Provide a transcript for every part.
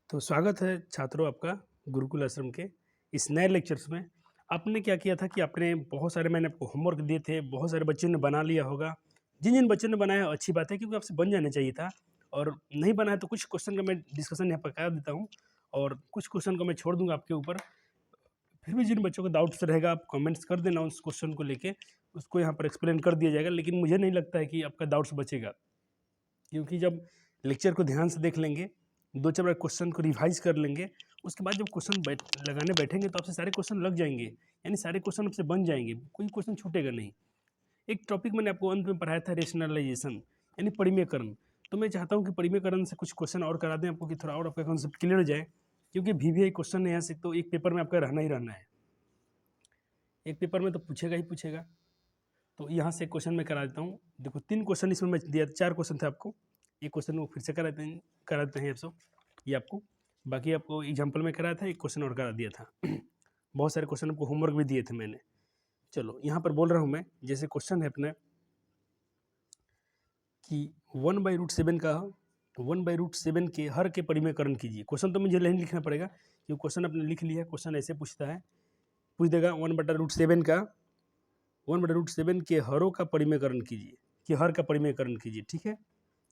तो स्वागत है छात्रों आपका गुरुकुल आश्रम के इस नए लेक्चर्स में। आपने क्या किया था कि आपने बहुत सारे मैंने आपको होमवर्क दिए थे, बहुत सारे बच्चों ने बना लिया होगा। जिन जिन बच्चों ने बनाया अच्छी बात है, क्योंकि आपसे बन जाना चाहिए था। और नहीं बना है तो कुछ क्वेश्चन का मैं डिस्कशन यहाँ पर कर देता हूँ और कुछ क्वेश्चन को मैं छोड़ दूंगा आपके ऊपर। फिर भी जिन बच्चों को डाउट्स रहेगा आप कमेंट्स कर देना उस क्वेश्चन को लेके, उसको यहाँ पर एक्सप्लेन कर दिया जाएगा। लेकिन मुझे नहीं लगता है कि आपका डाउट्स बचेगा, क्योंकि जब लेक्चर को ध्यान से देख लेंगे, दो चार बार क्वेश्चन को रिवाइज कर लेंगे, उसके बाद जब क्वेश्चन लगाने बैठेंगे तो आपसे सारे क्वेश्चन लग जाएंगे, यानी सारे क्वेश्चन आपसे बन जाएंगे, कोई क्वेश्चन छूटेगा नहीं। एक टॉपिक मैंने आपको अंत में पढ़ाया था, रेशनलाइजेशन यानी परिमेयकरण। तो मैं चाहता हूँ कि परिमेयकरण से कुछ क्वेश्चन और करा दें आपको, कि थोड़ा और आपका कॉन्सेप्ट क्लियर हो जाए, क्योंकि VVI क्वेश्चन है यहाँ से, तो एक पेपर में आपका रहना ही रहना है, एक पेपर में तो पूछेगा ही पूछेगा। तो यहाँ से क्वेश्चन मैं करा देता हूँ। देखो 3 क्वेश्चन इसमें मैं दिया, 4 क्वेश्चन थे आपको, एक क्वेश्चन वो फिर से कराते हैं आप सब, ये आपको बाकी आपको एग्जाम्पल में कराया था, एक क्वेश्चन और करा दिया था। बहुत सारे क्वेश्चन आपको होमवर्क भी दिए थे मैंने। चलो यहाँ पर बोल रहा हूँ मैं, जैसे क्वेश्चन है अपना कि 1/√7 का 1/√7 के हर के परिमेयकरण कीजिए। क्वेश्चन तो मुझे नहीं लिखना पड़ेगा, क्योंकि क्वेश्चन आपने लिख लिया। क्वेश्चन ऐसे पूछता है, पूछ देगा 1/√7 का 1/√7 के हरों का परिमेयकरण कीजिए, कि हर का परिमेयकरण कीजिए। ठीक है,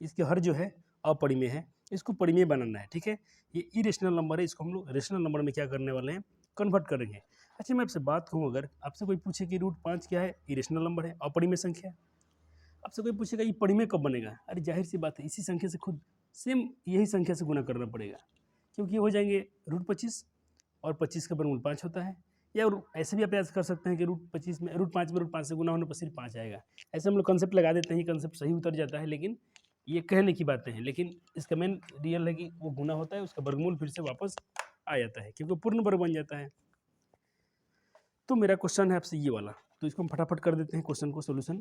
इसके हर जो है अपरिमेय है, इसको परिमेय बनाना है। ठीक है, ये इरेशनल नंबर है, इसको हम लोग रेशनल नंबर में क्या करने वाले हैं, कन्वर्ट करेंगे। अच्छा, मैं आपसे बात कहूँ, अगर आपसे कोई पूछे कि √5 क्या है, इरेशनल नंबर है, अपरिमेय संख्या है, आपसे कोई पूछेगा ये परिमेय कब बनेगा, अरे जाहिर सी बात है, इसी संख्या से खुद सेम यही संख्या से गुना करना पड़ेगा, क्योंकि ये हो जाएंगे √25 और 25 का वर्गमूल 5 होता है। या ऐसे भी आप याद कर सकते हैं कि √25 में √5 से गुना होने पर सिर्फ 5 आएगा। ऐसे हम लोग कंसेप्ट लगा देते हैं, कंसेप्ट सही उतर जाता है, लेकिन ये कहने की बातें हैं। लेकिन इसका मेन रियल है कि वो गुना होता है, उसका वर्गमूल फिर से वापस आ जाता है, क्योंकि पूर्ण वर्ग बन जाता है। तो मेरा क्वेश्चन है आपसे ये वाला, तो इसको हम फटाफट कर देते हैं क्वेश्चन को सोल्यूशन।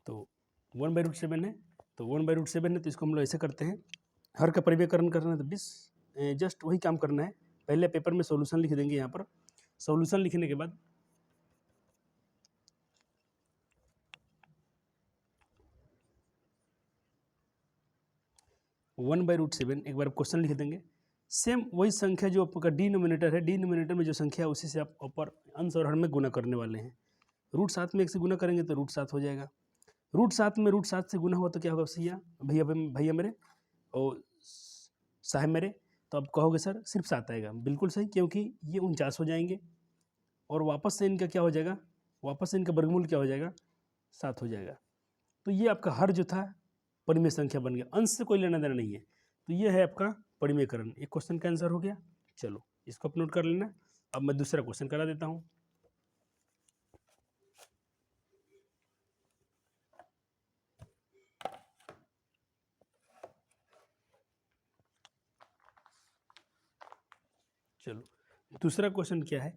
तो 1/√7 है, तो 1/√7 है, तो इसको हम लोग ऐसे करते हैं, हर का परिमेयकरण करना है तो 20 जस्ट वही काम करना है। पहले पेपर में सॉल्यूशन लिख देंगे, यहाँ पर सॉल्यूशन लिखने के बाद 1/√7 एक बार क्वेश्चन लिख देंगे। सेम वही संख्या जो आपका डिनोमिनेटर है, डिनोमिनेटर में जो संख्या है उसी से आप ऊपर अंश और हर में गुना करने वाले हैं। √7 में 1 से गुना करेंगे तो √7 हो जाएगा। √7 में √7 से गुना हुआ तो क्या होगा भैया, भैया मेरे और साहब मेरे, तो आप कहोगे सर सिर्फ 7 आएगा। बिल्कुल सही, क्योंकि ये 49 हो जाएंगे और वापस से इनका क्या हो जाएगा, वापस से इनका वर्गमूल क्या हो जाएगा, 7 हो जाएगा। तो ये आपका हर जो था परिमेय संख्या बन गया, अंश से कोई लेना देना नहीं है। तो ये है आपका परिमेयकरण। एक क्वेश्चन का आंसर हो गया। चलो इसको आप नोट कर लेना। अब मैं दूसरा क्वेश्चन करा देता हूँ। चलो दूसरा क्वेश्चन क्या है,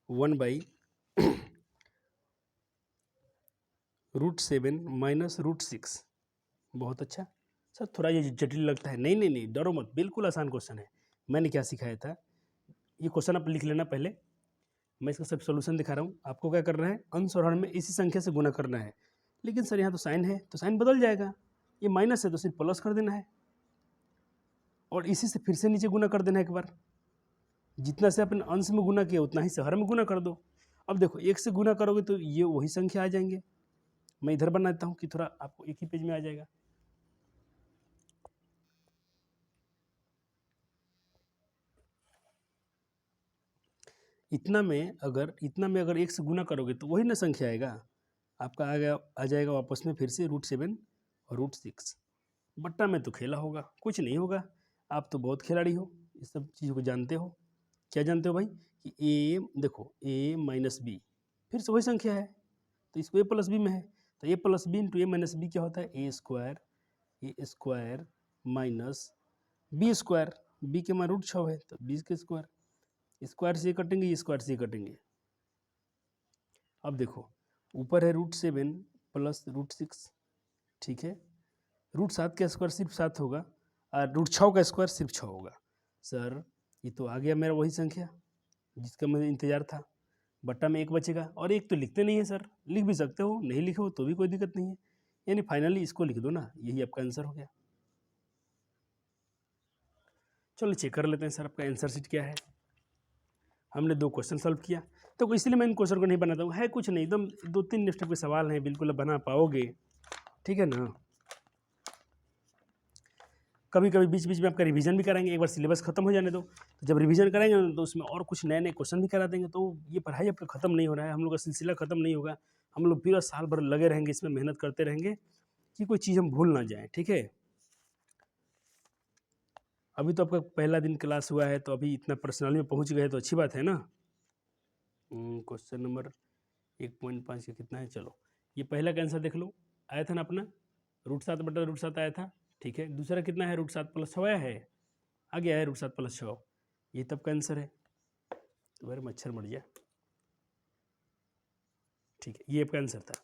1/√7 माइनस √6। बहुत अच्छा सर, थोड़ा ये जटिल लगता है। नहीं नहीं नहीं, डरो मत, बिल्कुल आसान क्वेश्चन है। मैंने क्या सिखाया था, ये क्वेश्चन आप लिख लेना पहले, मैं इसका सब सोल्यूशन दिखा रहा हूँ। आपको क्या करना है, अंश और हर में इसी संख्या से गुना करना है। लेकिन सर यहाँ तो साइन है, तो साइन बदल जाएगा, ये माइनस है तो सिर्फ प्लस कर देना है, और इसी से फिर से नीचे गुना कर देना है एक बार। जितना से अपन अंश में गुना किया उतना ही से हर में गुना कर दो। अब देखो 1 से गुना करोगे तो ये वही संख्या आ जाएंगे। मैं इधर बना देता हूँ कि थोड़ा आपको एक ही पेज में आ जाएगा। इतना में अगर 1 से गुना करोगे तो वही ना संख्या आएगा आपका, आ जाएगा वापस में फिर से √7 और √6। बट्टा में तो खेला होगा, कुछ नहीं होगा। आप तो बहुत खिलाड़ी हो, इस सब चीज़ों को जानते हो। क्या जानते हो भाई, कि ए, देखो a माइनस बी फिर से वही संख्या है, तो इसको a प्लस बी में है, तो a plus B into a minus B क्या होता है, A square minus B square. B के मान √6 है तो 20 के स्क्वायर, स्क्वायर से कटेंगे, ये स्क्वायर से कटेंगे। अब देखो ऊपर है √7 प्लस √6, ठीक है। √7 का स्क्वायर सिर्फ 7 होगा और √6 का स्क्वायर सिर्फ 6 होगा। सर ये तो आ गया मेरा वही संख्या जिसका मुझे इंतजार था। बट्टा में 1 बचेगा, और 1 तो लिखते नहीं है सर, लिख भी सकते हो, नहीं लिखो तो भी कोई दिक्कत नहीं है, यानी फाइनली इसको लिख दो ना, यही आपका आंसर हो गया। चलो चेक कर लेते हैं सर आपका आंसर शीट क्या है। हमने 2 क्वेश्चन सॉल्व किया, तो इसलिए मैं इन क्वेश्चन को नहीं बनाता हूँ, है कुछ नहीं, एकदम 2-3 स्टेप के सवाल हैं, बिल्कुल बना पाओगे, ठीक है ना। कभी कभी बीच बीच में आपका रिवीजन भी कराएंगे, एक बार सिलेबस खत्म हो जाने दो, तो जब रिवीजन कराएंगे ना तो उसमें और कुछ नए नए क्वेश्चन भी करा देंगे। तो ये पढ़ाई आपका खत्म नहीं हो रहा है, हम लोग का सिलसिला खत्म नहीं होगा, हम लोग पूरा साल भर लगे रहेंगे, इसमें मेहनत करते रहेंगे कि कोई चीज़ हम भूल ना जाएं, ठीक है। अभी तो आपका पहला दिन क्लास हुआ है, तो अभी इतना पर्सनली में पहुंच गए तो अच्छी बात है ना। क्वेश्चन नंबर 1.5 का कितना है, चलो ये पहला का आंसर देख लो, आया था ना अपना √7/√7 आया था, ठीक है। दूसरा कितना है, √7+6 आया है, आ गया है √7+6, ये तब का आंसर है। तो मेरे मच्छर मर गया, ठीक है, ये आपका आंसर था।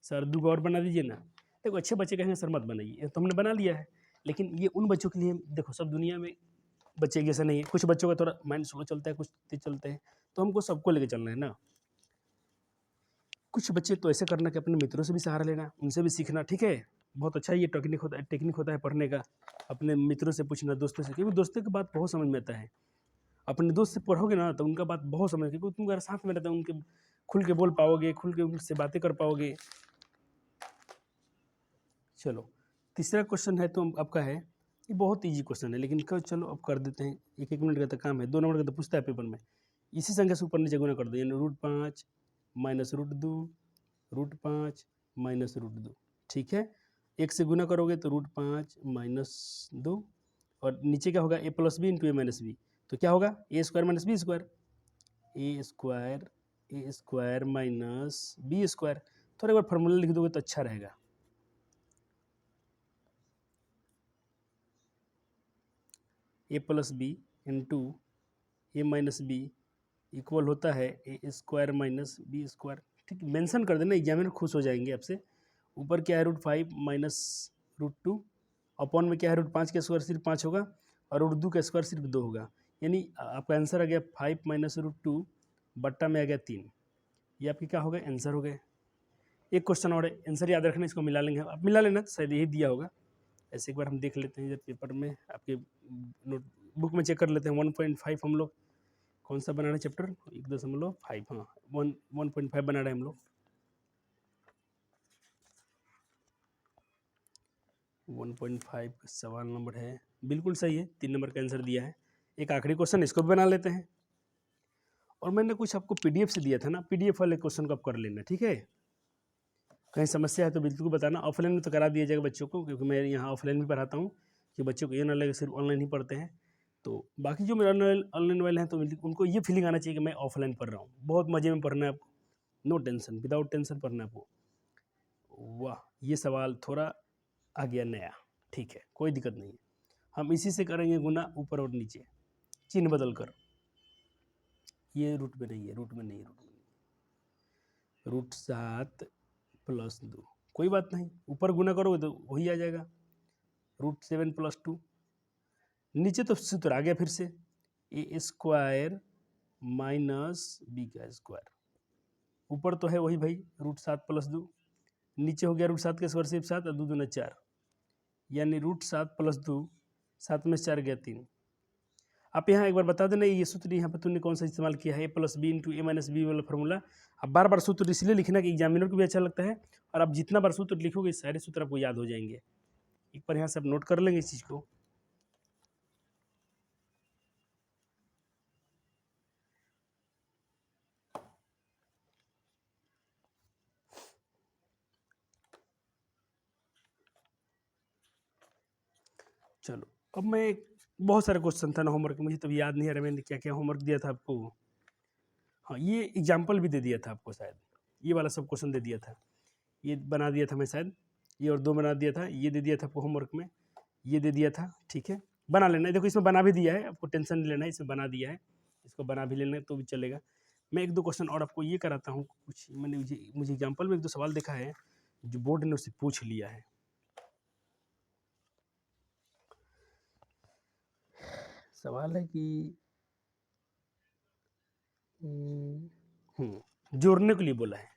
सर 2 और बना दीजिए ना। देखो अच्छे बच्चे कहेंगे सर मत बनाइए, तो हमने बना लिया है, लेकिन ये उन बच्चों के लिए, देखो सब दुनिया में बच्चे जैसा नहीं है, कुछ बच्चों का थोड़ा माइंड स्लो चलता है, कुछ तेज चलते हैं, तो हमको सबको लेके चलना है ना। कुछ बच्चे तो ऐसे करना कि अपने मित्रों से भी सहारा लेना, उनसे भी सीखना, ठीक है। बहुत अच्छा ये टेक्निक होता है पढ़ने का, अपने मित्रों से पूछना, दोस्तों से, क्योंकि दोस्तों की बात बहुत समझ में आता है। अपने दोस्त से पढ़ोगे ना तो उनका बात बहुत समझ, क्योंकि तुम अगर साथ में रहते हो, उनके खुल के बोल पाओगे, खुल के उनसे बातें कर पाओगे। चलो तीसरा क्वेश्चन है तो आपका है, ये बहुत ईजी क्वेश्चन है, लेकिन चलो अब कर देते हैं, 1-1 मिनट का तो काम है, 2 नंबर का तो पूछता है पेपर में। इसी संख्या से ऊपर नीचे गुना कर दो, यानी √5 माइनस √2 √5 माइनस √2, ठीक है। 1 से गुना करोगे तो √5 माइनस 2, और नीचे क्या होगा, a+b into a minus B, तो क्या होगा a² minus b square, a² minus b²। थोड़ा एक बार फॉर्मूला लिख दोगे तो अच्छा रहेगा। a+b into a minus b equal होता है a² माइनस b², ठीक, मेंशन कर देना, एग्जामिनर खुश हो जाएंगे आपसे। ऊपर क्या है √5 माइनस √2, अपॉन में क्या है √5 का स्क्वायर सिर्फ 5 होगा, और √2 का स्क्वायर सिर्फ 2 होगा, यानी आपका आंसर आ गया 5 माइनस √2 बट्टा में आ गया 3। ये आपके क्या हो गए, आंसर हो गए। एक क्वेश्चन और है, आंसर याद रखना, इसको मिला लेंगे, आप मिला लेना, शायद यही दिया होगा। ऐसे एक बार हम देख लेते हैं जब पेपर में, आपके नोटबुक में चेक कर लेते हैं। 1.5 हम लोग कौन सा बना रहे हैं चैप्टर, 1.5, हाँ 1.5 बना रहे हैं हम लोग। 1.5 का सवाल नंबर है, बिल्कुल सही है, 3 नंबर का आंसर दिया है। एक आखिरी क्वेश्चन, इसको भी बना लेते हैं। और मैंने कुछ आपको PDF से दिया था ना, PDF वाले क्वेश्चन को आप कर लेना, ठीक है। कहीं समस्या है तो बिल्कुल बताना, ऑफलाइन में तो करा दिया जाएगा बच्चों को, क्योंकि मैं यहाँ ऑफलाइन भी पढ़ाता हूँ, कि बच्चों को ये ना लगे सिर्फ ऑनलाइन ही पढ़ते हैं। तो बाकी जो मेरे ऑनलाइन वाले हैं, तो उनको ये फीलिंग आना चाहिए कि मैं ऑफलाइन पढ़ रहा हूँ, बहुत मज़े में पढ़ना है आपको, नो टेंशन, विदाउट टेंशन पढ़ना है आपको। वाह, ये सवाल थोड़ा आ गया नया, ठीक है, कोई दिक्कत नहीं है। हम इसी से करेंगे गुना, ऊपर और नीचे चिन्ह बदल कर। ये रूट में नहीं है, √7+2, कोई बात नहीं, ऊपर गुना करोगे तो वही आ जाएगा, √7+2। नीचे तो सूत्र आ गया फिर से, a² माइनस b²। ऊपर तो है वही भाई √7+2, नीचे हो गया √7 का स्क्वायर सिर्फ 7 और 2 दूना 4, यानी √7+2, 7 में 4 गया 3। आप यहाँ एक बार बता देना, ये सूत्र यहाँ पे तूने कौन सा इस्तेमाल किया है, a+b into a minus b वाला फॉर्मूला। अब बार बार सूत्र इसलिए लिखना कि एग्जामिनर को भी अच्छा लगता है, और आप जितना बार सूत्र लिखोगे सारे सूत्र आपको याद हो जाएंगे। एक बार यहाँ से आप नोट कर लेंगे इस चीज़ को। चलो अब मैं, बहुत सारे क्वेश्चन था ना होमवर्क, मुझे तब याद नहीं आ रहा मैंने क्या क्या होमवर्क दिया था आपको। हाँ, ये एग्जाम्पल भी दे दिया था आपको शायद, ये वाला सब क्वेश्चन दे दिया था, ये बना दिया था मैं शायद, ये और 2 बना दिया था, ये दे दिया था आपको होमवर्क में, ये दे दिया था, ठीक है, बना लेना। देखो इसमें बना भी दिया है, आपको टेंशन नहीं लेना है, इसमें बना दिया है, इसको बना भी लेना है तो भी चलेगा। मैं 1-2 क्वेश्चन और आपको ये कराता हूँ, कुछ मैंने मुझे एग्जाम्पल में 1-2 सवाल देखा है जो बोर्ड ने उससे पूछ लिया है। सवाल है कि जोड़ने के लिए बोला है,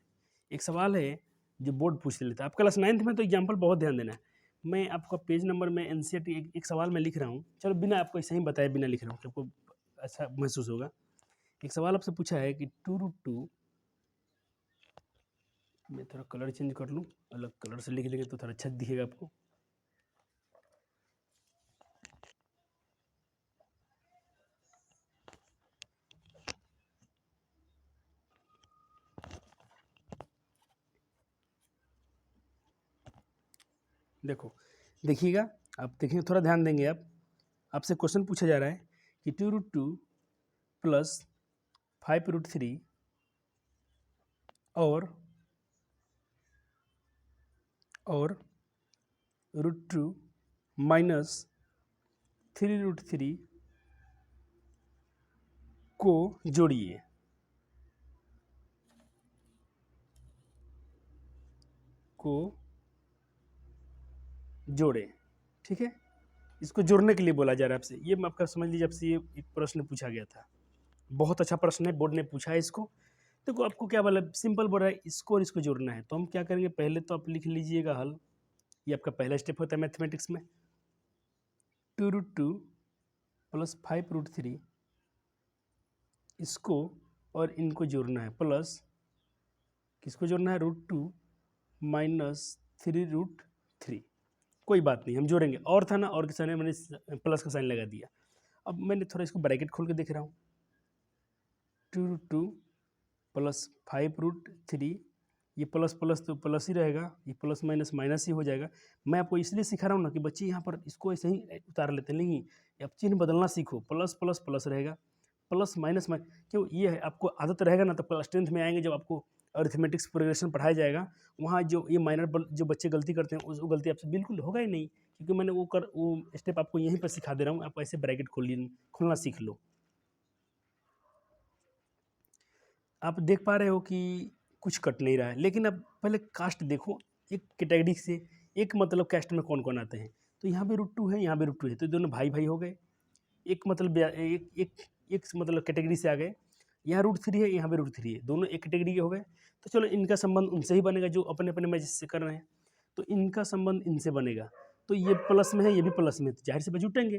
एक सवाल है जो बोर्ड पूछ लेता है। आप क्लास 9th में तो एग्जाम्पल बहुत ध्यान देना है, मैं आपका पेज नंबर में एनसीईआरटी एक सवाल मैं लिख रहा हूँ, चलो बिना आपको ऐसे ही बताए बिना लिख रहा हूँ, आपको अच्छा महसूस होगा। एक सवाल आपसे पूछा है कि 2√2, मैं थोड़ा कलर चेंज कर लूँ, अलग कलर से लिख देंगे तो थोड़ा अच्छा दिखेगा आपको। देखो, देखिएगा, आप देखिए, थोड़ा ध्यान देंगे आप। आपसे क्वेश्चन पूछा जा रहा है कि 2√2 प्लस 5√3 और √2 माइनस 3√3 को जोड़िए। को जोड़े, ठीक है। इसको जोड़ने के लिए बोला जा रहा है आपसे। ये मैं आपका समझ लीजिए, आपसे ये एक प्रश्न पूछा गया था, बहुत अच्छा प्रश्न है, बोर्ड ने पूछा है इसको। देखो आपको क्या बोला, सिंपल बोल रहा है इसको और इसको जोड़ना है। तो हम क्या करेंगे, पहले तो आप लिख लीजिएगा हल। ये आपका पहला स्टेप होता है मैथमेटिक्स में। 2√2 प्लस 5√3 इसको और इनको जोड़ना है, प्लस किसको जोड़ना है, √2 माइनस 3√3। कोई बात नहीं, हम जोड़ेंगे। और था ना, और के सामने मैंने प्लस का साइन लगा दिया। अब मैंने थोड़ा इसको ब्रैकेट खोल के देख रहा हूँ। 2√2 प्लस 5√3, ये प्लस प्लस तो प्लस ही रहेगा, ये प्लस माइनस माइनस ही हो जाएगा। मैं आपको इसलिए सिखा रहा हूँ ना कि बच्चे यहाँ पर इसको ऐसे ही उतार लेते हैं, लेकिन आप चिन्ह बदलना सीखो। प्लस प्लस प्लस रहेगा, प्लस माइनस माइनस, क्यों ये है, आपको आदत रहेगा ना, तो क्लास 10th में आएंगे जब आपको अरिथमेटिक्स प्रोग्रेशन पढ़ाया जाएगा, वहाँ जो ये माइनर जो बच्चे गलती करते हैं वो गलती आपसे बिल्कुल होगा ही नहीं, क्योंकि मैंने वो स्टेप आपको यहीं पर सिखा दे रहा हूँ। आप ऐसे ब्रैकेट खोलना सीख लो। आप देख पा रहे हो कि कुछ कट नहीं रहा है, लेकिन अब पहले कास्ट देखो, एक कैटेगरी से एक मतलब कास्ट में कौन कौन आते हैं। तो यहाँ भी √2 है, यहाँ भी √2 है, तो दोनों भाई भाई हो गए। एक मतलब एक एक एक मतलब कैटेगरी से आ गए। यहाँ √3 है, यहाँ भी √3 है, दोनों एक कैटेगरी के हो गए। तो चलो इनका संबंध उनसे ही बनेगा जो अपने अपने मैच से कर रहे हैं, तो इनका संबंध इनसे बनेगा। तो ये प्लस में है, ये भी प्लस में है, तो जाहिर से जुटेंगे।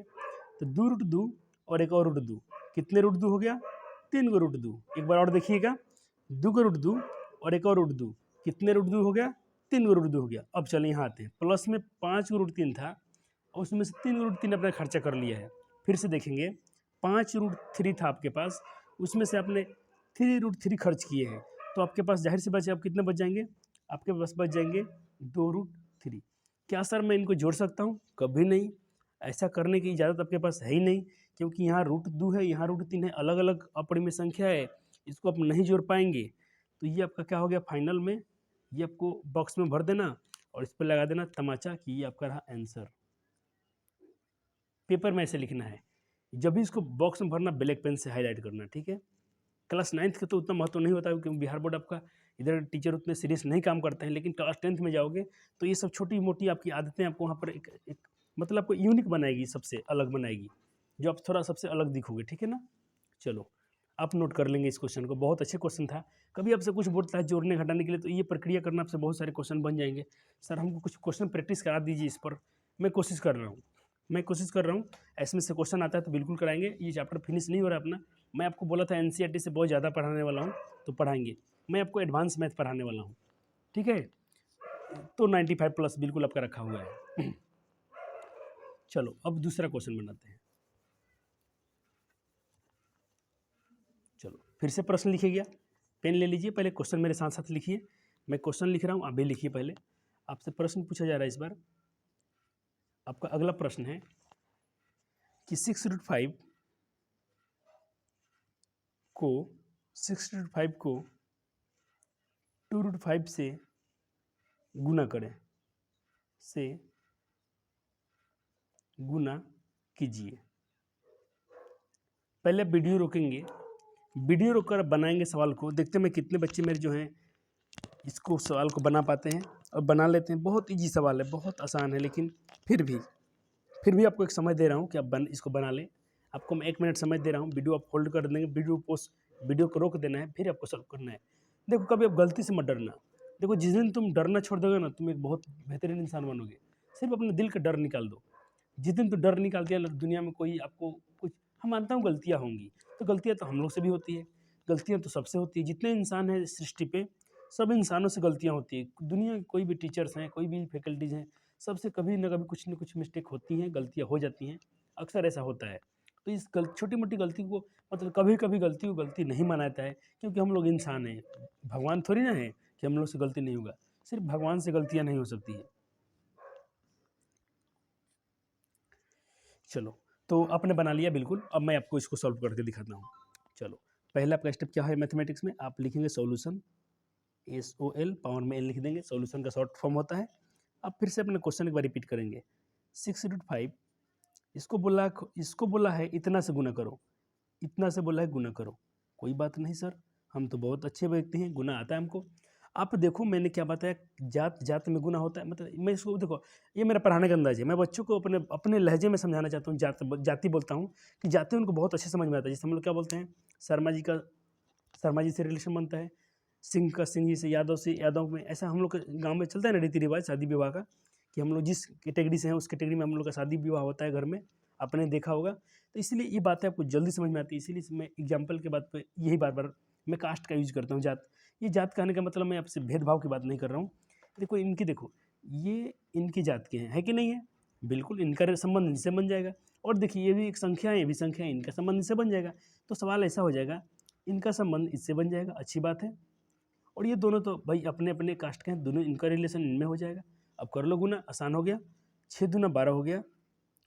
तो 2√2 और एक और √2, कितने √2 हो गया, 3 गो √2। एक बार और देखिएगा, 2 गो √2 और एक और √2, कितने √2 हो गया, 3 गो √2 हो गया। अब चलिए यहाँ आते हैं, प्लस में 5 गो √3 था, और उसमें से 3 गो √3 अपना खर्चा कर लिया है। फिर से देखेंगे, 5√3 था आपके पास, उसमें से आपने 3√3 खर्च किए हैं, तो आपके पास जाहिर सी बात है, आप कितने बच जाएंगे, आपके पास बच जाएंगे 2√3। क्या सर मैं इनको जोड़ सकता हूँ, कभी नहीं, ऐसा करने की इजाज़त आपके पास है ही नहीं, क्योंकि यहाँ √2 है, यहाँ √3 है, अलग अलग अपरिमेय संख्या है, इसको आप नहीं जोड़ पाएंगे। तो ये आपका क्या हो गया फाइनल में, ये आपको बॉक्स में भर देना और इस पर लगा देना तमाचा कि ये आपका रहा आंसर। पेपर में ऐसे लिखना है, जब भी इसको बॉक्स में भरना ब्लैक पेन से हाईलाइट करना, ठीक है। क्लास 9th का तो उतना महत्व नहीं होता, क्योंकि बिहार बोर्ड आपका इधर टीचर उतने सीरियस नहीं काम करते हैं, लेकिन क्लास 10th में जाओगे तो ये सब छोटी मोटी आपकी आदतें आपको वहाँ पर एक मतलब आपको यूनिक बनाएगी, सबसे अलग बनाएगी, जो आप थोड़ा सबसे अलग दिखोगे, ठीक है ना। चलो आप नोट कर लेंगे इस क्वेश्चन को, बहुत अच्छे क्वेश्चन था। कभी आपसे कुछ बोलता है जोड़ने घटाने के लिए, तो ये प्रक्रिया करना, आपसे बहुत सारे क्वेश्चन बन जाएंगे। सर हमको कुछ क्वेश्चन प्रैक्टिस करा दीजिए इस पर, मैं कोशिश कर रहा हूँ, ऐसे में से क्वेश्चन आता है तो बिल्कुल कराएंगे। ये चैप्टर फिनिश नहीं हो रहा अपना, मैं आपको बोला था एनसीईआरटी से बहुत ज़्यादा पढ़ाने वाला हूँ, तो पढ़ाएंगे। मैं आपको एडवांस मैथ पढ़ाने वाला हूँ, ठीक है। तो 95+ बिल्कुल आपका रखा हुआ है। चलो अब दूसरा क्वेश्चन बनाते हैं। चलो फिर से प्रश्न लिखिए गया, पेन ले लीजिए, पहले क्वेश्चन मेरे साथ साथ लिखिए। मैं क्वेश्चन लिख रहा हूँ, आप भी लिखिए। पहले आपसे प्रश्न पूछा जा रहा है इस बार। आपका अगला प्रश्न है कि 6√5 को 2√5 से गुना करें, से गुना कीजिए। पहले वीडियो रोकेंगे, वीडियो रोककर बनाएंगे सवाल को, देखते हैं मैं कितने बच्चे मेरे जो हैं इसको सवाल को बना पाते हैं और बना लेते हैं। बहुत इजी सवाल है, बहुत आसान है, लेकिन फिर भी आपको एक समय दे रहा हूँ कि आप इसको बना लें। आपको मैं 1 मिनट समय दे रहा हूँ, वीडियो आप होल्ड कर देंगे, वीडियो को रोक देना है, फिर आपको सॉल्व करना है। देखो कभी आप गलती से मत डरना। देखो जिस दिन तुम डरना छोड़ दोगे ना, तुम एक बहुत बेहतरीन इंसान बनोगे। सिर्फ अपने दिल का डर निकाल दो। जिस दिन तो डर निकाल दिया, दुनिया में कोई आपको कुछ, हम मानता हूँ गलतियाँ होंगी, तो गलतियाँ तो हम लोग से भी होती है, गलतियाँ तो सबसे होती है, जितने इंसान हैं सृष्टि पे सब इंसानों से गलतियाँ होती है। दुनिया के कोई भी टीचर्स हैं, कोई भी फैकल्टीज़ हैं, सबसे कभी ना कभी कुछ न कुछ मिस्टेक होती हैं, गलतियाँ हो जाती हैं, अक्सर ऐसा होता है। तो इस छोटी मोटी गलती को, मतलब कभी कभी गलती को गलती नहीं माना जाता है, क्योंकि हम लोग इंसान हैं, भगवान थोड़ी ना है कि हम लोग से गलती नहीं होगा। सिर्फ भगवान से गलतियाँ नहीं हो सकती है। चलो, तो आपने बना लिया बिल्कुल। अब मैं आपको इसको सॉल्व करके दिखाता हूँ। चलो, पहला आपका स्टेप क्या है मैथमेटिक्स में, आप लिखेंगे सॉल्यूशन, SOL पावर में L लिख देंगे, सॉल्यूशन का शॉर्ट फॉर्म होता है। अब फिर से अपने क्वेश्चन एक बार रिपीट करेंगे। 6√5 इसको बोला है इतना से गुना करो, इतना से बोला है गुना करो। कोई बात नहीं सर, हम तो बहुत अच्छे व्यक्ति हैं, गुना आता है हमको। आप देखो मैंने क्या बताया, जात जात में गुना होता है, मतलब मैं इसको देखो, ये मेरा पढ़ाने का अंदाज है, मैं बच्चों को अपने अपने लहजे में समझाना चाहता हूँ। जाति बोलता हूँ कि जाति उनको बहुत अच्छे समझ में आता है। जैसे हम लोग क्या बोलते हैं, शर्मा जी से रिलेशन बनता है, सिंह का सिंह जी से, यादव से यादव में, ऐसा हम लोग के गाँव में चलता है ना रीति रिवाज शादी विवाह का, कि हम लोग जिस कैटेगरी से हैं उस कैटेगरी में हम लोग का शादी विवाह होता है घर में, आपने देखा होगा। तो इसलिए ये बातें आपको जल्दी समझ में आती है, इसीलिए मैं एग्जाम्पल के बात पे यही बार बार मैं कास्ट का यूज करता हूँ, जात। ये जात कहने का मतलब मैं आपसे भेदभाव की बात नहीं कर रहा हूँ। देखो देखो, ये इनकी जात के हैं, है कि नहीं है, बिल्कुल इनका संबंध इनसे बन जाएगा। और देखिए ये भी एक संख्या है, ये भी संख्या है, इनका संबंध इससे बन जाएगा। तो सवाल ऐसा हो जाएगा, इनका संबंध इससे बन जाएगा, अच्छी बात है। और ये दोनों तो भाई अपने अपने कास्ट के हैं, दोनों, इनका रिलेशन इनमें हो जाएगा। अब कर लो गुना, आसान हो गया, 6×2 = 12 हो गया।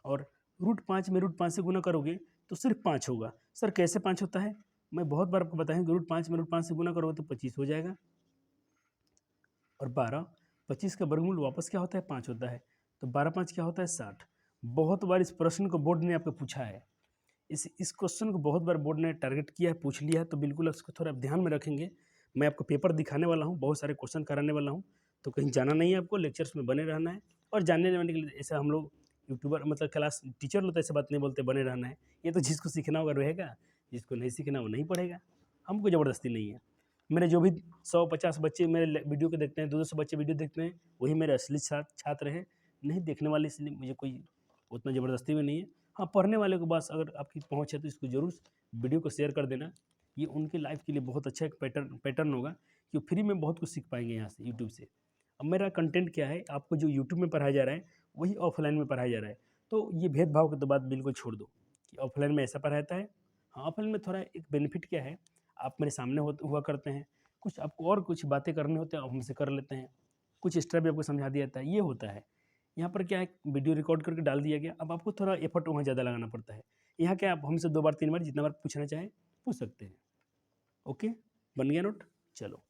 और √5 में √5 से गुना करोगे तो सिर्फ 5 होगा। सर कैसे 5 होता है, मैं बहुत बार आपको बताया, √5 में √5 से गुना करोगे तो 25 हो जाएगा। और 25 का वर्गमूल वापस क्या होता है, 5 होता है। तो 12×5 क्या होता है, 60। बहुत बार इस प्रश्न को बोर्ड ने आपको पूछा है, इस क्वेश्चन को बहुत बार बोर्ड ने टारगेट किया है, पूछ लिया है। तो बिल्कुल इसको थोड़ा ध्यान में रखेंगे। मैं आपको पेपर दिखाने वाला हूँ, बहुत सारे क्वेश्चन कराने वाला हूँ, तो कहीं जाना नहीं है आपको, लेक्चर्स में बने रहना है। और जानने वाने के लिए ऐसा हम लोग यूट्यूबर, मतलब क्लास टीचर लोग तो ऐसे बात नहीं बोलते, बने रहना है। ये तो जिसको सीखना होगा रहेगा, जिसको नहीं सीखना वो नहीं पढ़ेगा, हमको ज़बरदस्ती नहीं है। मेरे जो भी 150 बच्चे मेरे वीडियो को देखते हैं, 200 बच्चे वीडियो देखते हैं, वही मेरे असली छात्र हैं। नहीं देखने वाले, इसलिए मुझे कोई उतना ज़बरदस्ती में नहीं है। हाँ, पढ़ने वाले को बस अगर आपकी पहुँच है तो इसको ज़रूर वीडियो को शेयर कर देना। ये उनकी लाइफ के लिए बहुत अच्छा एक पैटर्न होगा, कि फ्री में बहुत कुछ सीख पाएंगे यहाँ से, यूट्यूब से। अब मेरा कंटेंट क्या है, आपको जो यूट्यूब में पढ़ाया जा रहा है वही ऑफलाइन में पढ़ाया जा रहा है। तो ये भेदभाव की तो बात बिल्कुल छोड़ दो कि ऑफलाइन में ऐसा पढ़ाता है। हाँ, ऑफलाइन में थोड़ा एक बेनिफिट क्या है, आप मेरे सामने हुआ करते हैं, कुछ आपको और कुछ बातें करने होते हैं आप हमसे कर लेते हैं, कुछ एक्स्ट्रा भी आपको समझा दिया जाता है, ये होता है। यहाँ पर क्या है, वीडियो रिकॉर्ड करके डाल दिया गया, अब आपको थोड़ा एफर्ट वहाँ ज़्यादा लगाना पड़ता है। यहाँ क्या, आप हमसे 2 बार 3 बार जितना बार पूछना चाहें पूछ सकते हैं। ओके, बन गया नोट। चलो,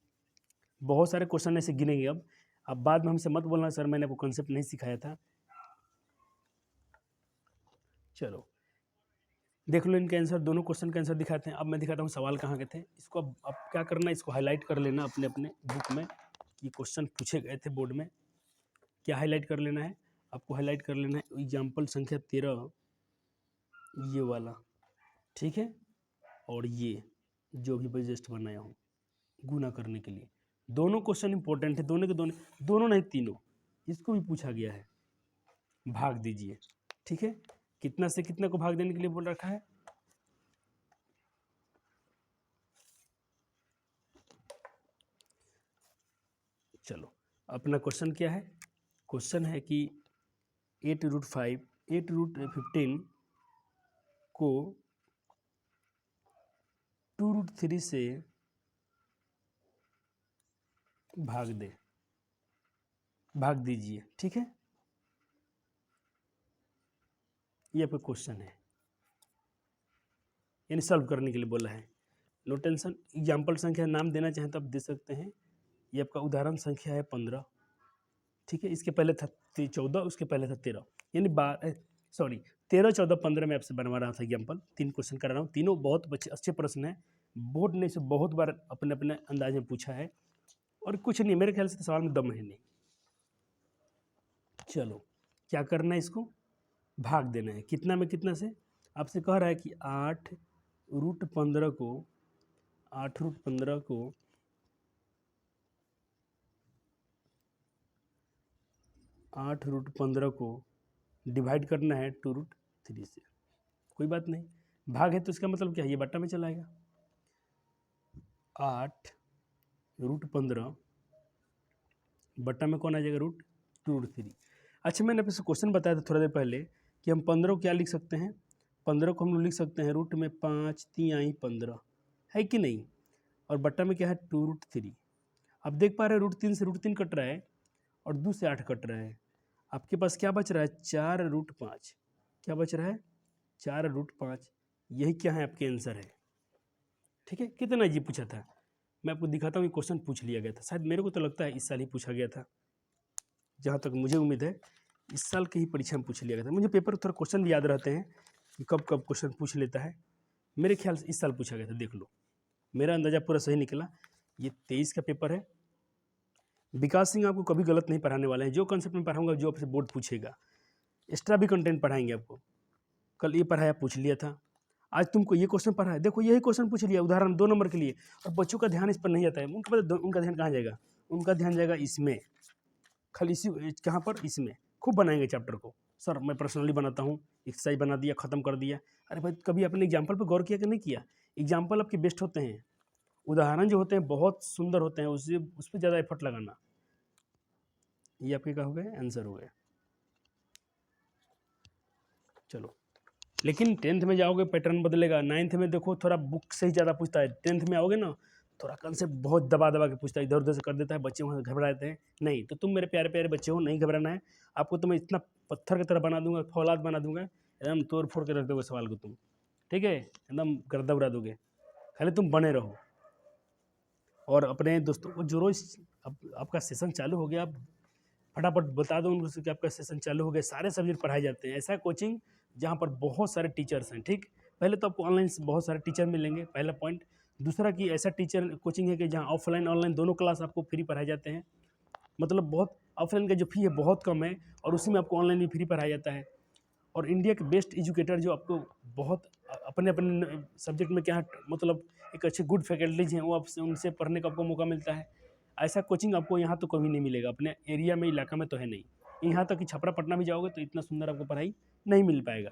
बहुत सारे क्वेश्चन ऐसे गिनेंगे अब बाद में हमसे मत बोलना सर मैंने आपको कॉन्सेप्ट नहीं सिखाया था। चलो देख लो इनके आंसर, दोनों क्वेश्चन के आंसर दिखाते हैं। अब मैं दिखाता हूँ सवाल कहाँ के थे। इसको अब क्या करना है, इसको हाईलाइट कर लेना अपने अपने बुक में कि क्वेश्चन पूछे गए थे बोर्ड में। क्या हाईलाइट कर लेना है आपको, हाईलाइट कर लेना है एग्जाम्पल संख्या 13, ये वाला, ठीक है। और ये जो भी जस्ट बनाया हूँ गुना करने के लिए, दोनों क्वेश्चन इंपॉर्टेंट है, दोनों के दोनों, दोनों नहीं तीनों, इसको भी पूछा गया है। भाग दीजिए, ठीक है। कितना से कितना को भाग देने के लिए बोल रखा है, चलो अपना क्वेश्चन क्या है, क्वेश्चन है कि 8√15 को 2√3 से भाग दीजिए, ठीक है। ये आपका क्वेश्चन है, यानी सॉल्व करने के लिए बोला है। नो टेंशन, एग्जाम्पल संख्या नाम देना चाहें तो आप दे सकते हैं। ये आपका उदाहरण संख्या है 15, ठीक है। इसके पहले था 14, उसके पहले था 13, यानी 13, 14, 15 में आपसे बनवा रहा था एग्जाम्पल। 3 क्वेश्चन करा रहा हूँ, तीनों बहुत अच्छे प्रश्न हैं। बोर्ड ने इसे बहुत बार अपने अपने अंदाज में पूछा है, और कुछ नहीं, मेरे ख्याल से तो सवाल में दम है नहीं। चलो क्या करना है, इसको भाग देना है, कितना में कितना से, आपसे कह रहा है कि 8√15 को 8√15 को 8√15 को डिवाइड करना है 2√3 से। कोई बात नहीं, भाग है तो इसका मतलब क्या है, ये बट्टा में चला आएगा। 8√15 बट्टा में कौन आ जाएगा, √2√3। अच्छा, मैंने आपसे क्वेश्चन बताया था थोड़ा देर पहले कि हम 15 को क्या लिख सकते हैं, 15 को हम लोग लिख सकते हैं रूट में 5 3 आई 15, है कि नहीं, और बट्टा में क्या है 2√3। अब देख पा रहे हैं √3 से √3 कट रहा है और 2 से 8 कट रहा है। आपके पास क्या बच रहा है, 4√5। क्या बच रहा है, 4√5। यही क्या है, आपके आंसर है। ठीक है, कितना अजीब पूछा था, मैं आपको दिखाता हूँ। ये क्वेश्चन पूछ लिया गया था, शायद मेरे को तो लगता है इस साल ही पूछा गया था, जहाँ तक मुझे उम्मीद है इस साल की ही परीक्षा में पूछ लिया गया था। मुझे पेपर थोड़ा क्वेश्चन भी याद रहते हैं कि कब कब क्वेश्चन पूछ लेता है। मेरे ख्याल से इस साल पूछा गया था, देख लो मेरा अंदाज़ा पूरा सही निकला। ये 23 का पेपर है। विकास सिंह आपको कभी गलत नहीं पढ़ाने वाले हैं। जो कंसेप्ट में पढ़ाऊंगा, जो आपसे बोर्ड पूछेगा, एक्स्ट्रा भी कंटेंट पढ़ाएंगे आपको। कल ये पढ़ाया, पूछ लिया था, आज तुमको ये क्वेश्चन पढ़ा है, देखो यही क्वेश्चन पूछ लिया, उदाहरण 2 नंबर के लिए। और बच्चों का ध्यान इस पर नहीं जाता है, उनका पता उनका ध्यान कहाँ जाएगा, उनका ध्यान जाएगा इसमें, खाली इसी कहाँ पर, इसमें। खूब बनाएंगे चैप्टर को। सर मैं पर्सनली बनाता हूँ, एक्सरसाइज बना दिया, ख़त्म कर दिया। अरे भाई, कभी अपने एग्जाम्पल पर गौर किया कि नहीं किया। एग्जाम्पल आपके बेस्ट होते हैं, उदाहरण जो होते हैं बहुत सुंदर होते हैं, उससे उस पर ज़्यादा एफर्ट लगाना। ये आपके क्या हो गए, आंसर हो गए। चलो, लेकिन 10th में जाओगे पैटर्न बदलेगा। 9th में देखो थोड़ा बुक से ही ज़्यादा पूछता है, 10th में आओगे ना थोड़ा कंसेप्ट बहुत दबा दबा के पूछता है, इधर उधर से कर देता है, बच्चे वहाँ घबरा जाते हैं। नहीं, तो तुम मेरे प्यारे प्यारे बच्चे हो, नहीं घबराना है आपको। तो मैं इतना पत्थर की तरह बना दूंगा, फौलाद बना दूंगा, एकदम तोड़ फोड़ के रख दोगे सवाल को तुम। ठीक है, एकदम गर्दा उड़ा दोगे, खाली तुम बने रहो। और अपने दोस्तों को जो रोज़ आपका सेशन चालू हो गया, आप फटाफट बता दो उनको कि आपका सेशन चालू हो गया। सारे सब्जेक्ट पढ़ाए जाते हैं। ऐसा कोचिंग जहाँ पर बहुत सारे टीचर्स हैं। ठीक, पहले तो आपको ऑनलाइन बहुत सारे टीचर मिलेंगे, पहला पॉइंट। दूसरा कि ऐसा टीचर कोचिंग है कि जहाँ ऑफलाइन ऑनलाइन दोनों क्लास आपको फ्री पढ़ाए जाते हैं। मतलब बहुत, ऑफलाइन का जो फी है बहुत कम है और उसी में आपको ऑनलाइन भी फ्री पढ़ाया जाता है। और इंडिया के बेस्ट एजुकेटर जो आपको बहुत अपने अपने सब्जेक्ट में क्या है, मतलब एक अच्छे गुड फैकल्टीज हैं, वो आपसे उनसे पढ़ने का आपको मौका मिलता है। ऐसा कोचिंग आपको यहाँ तो कभी नहीं मिलेगा, अपने एरिया में, इलाका में तो है नहीं। यहाँ तक कि छपरा पटना भी जाओगे तो इतना सुंदर आपको पढ़ाई नहीं मिल पाएगा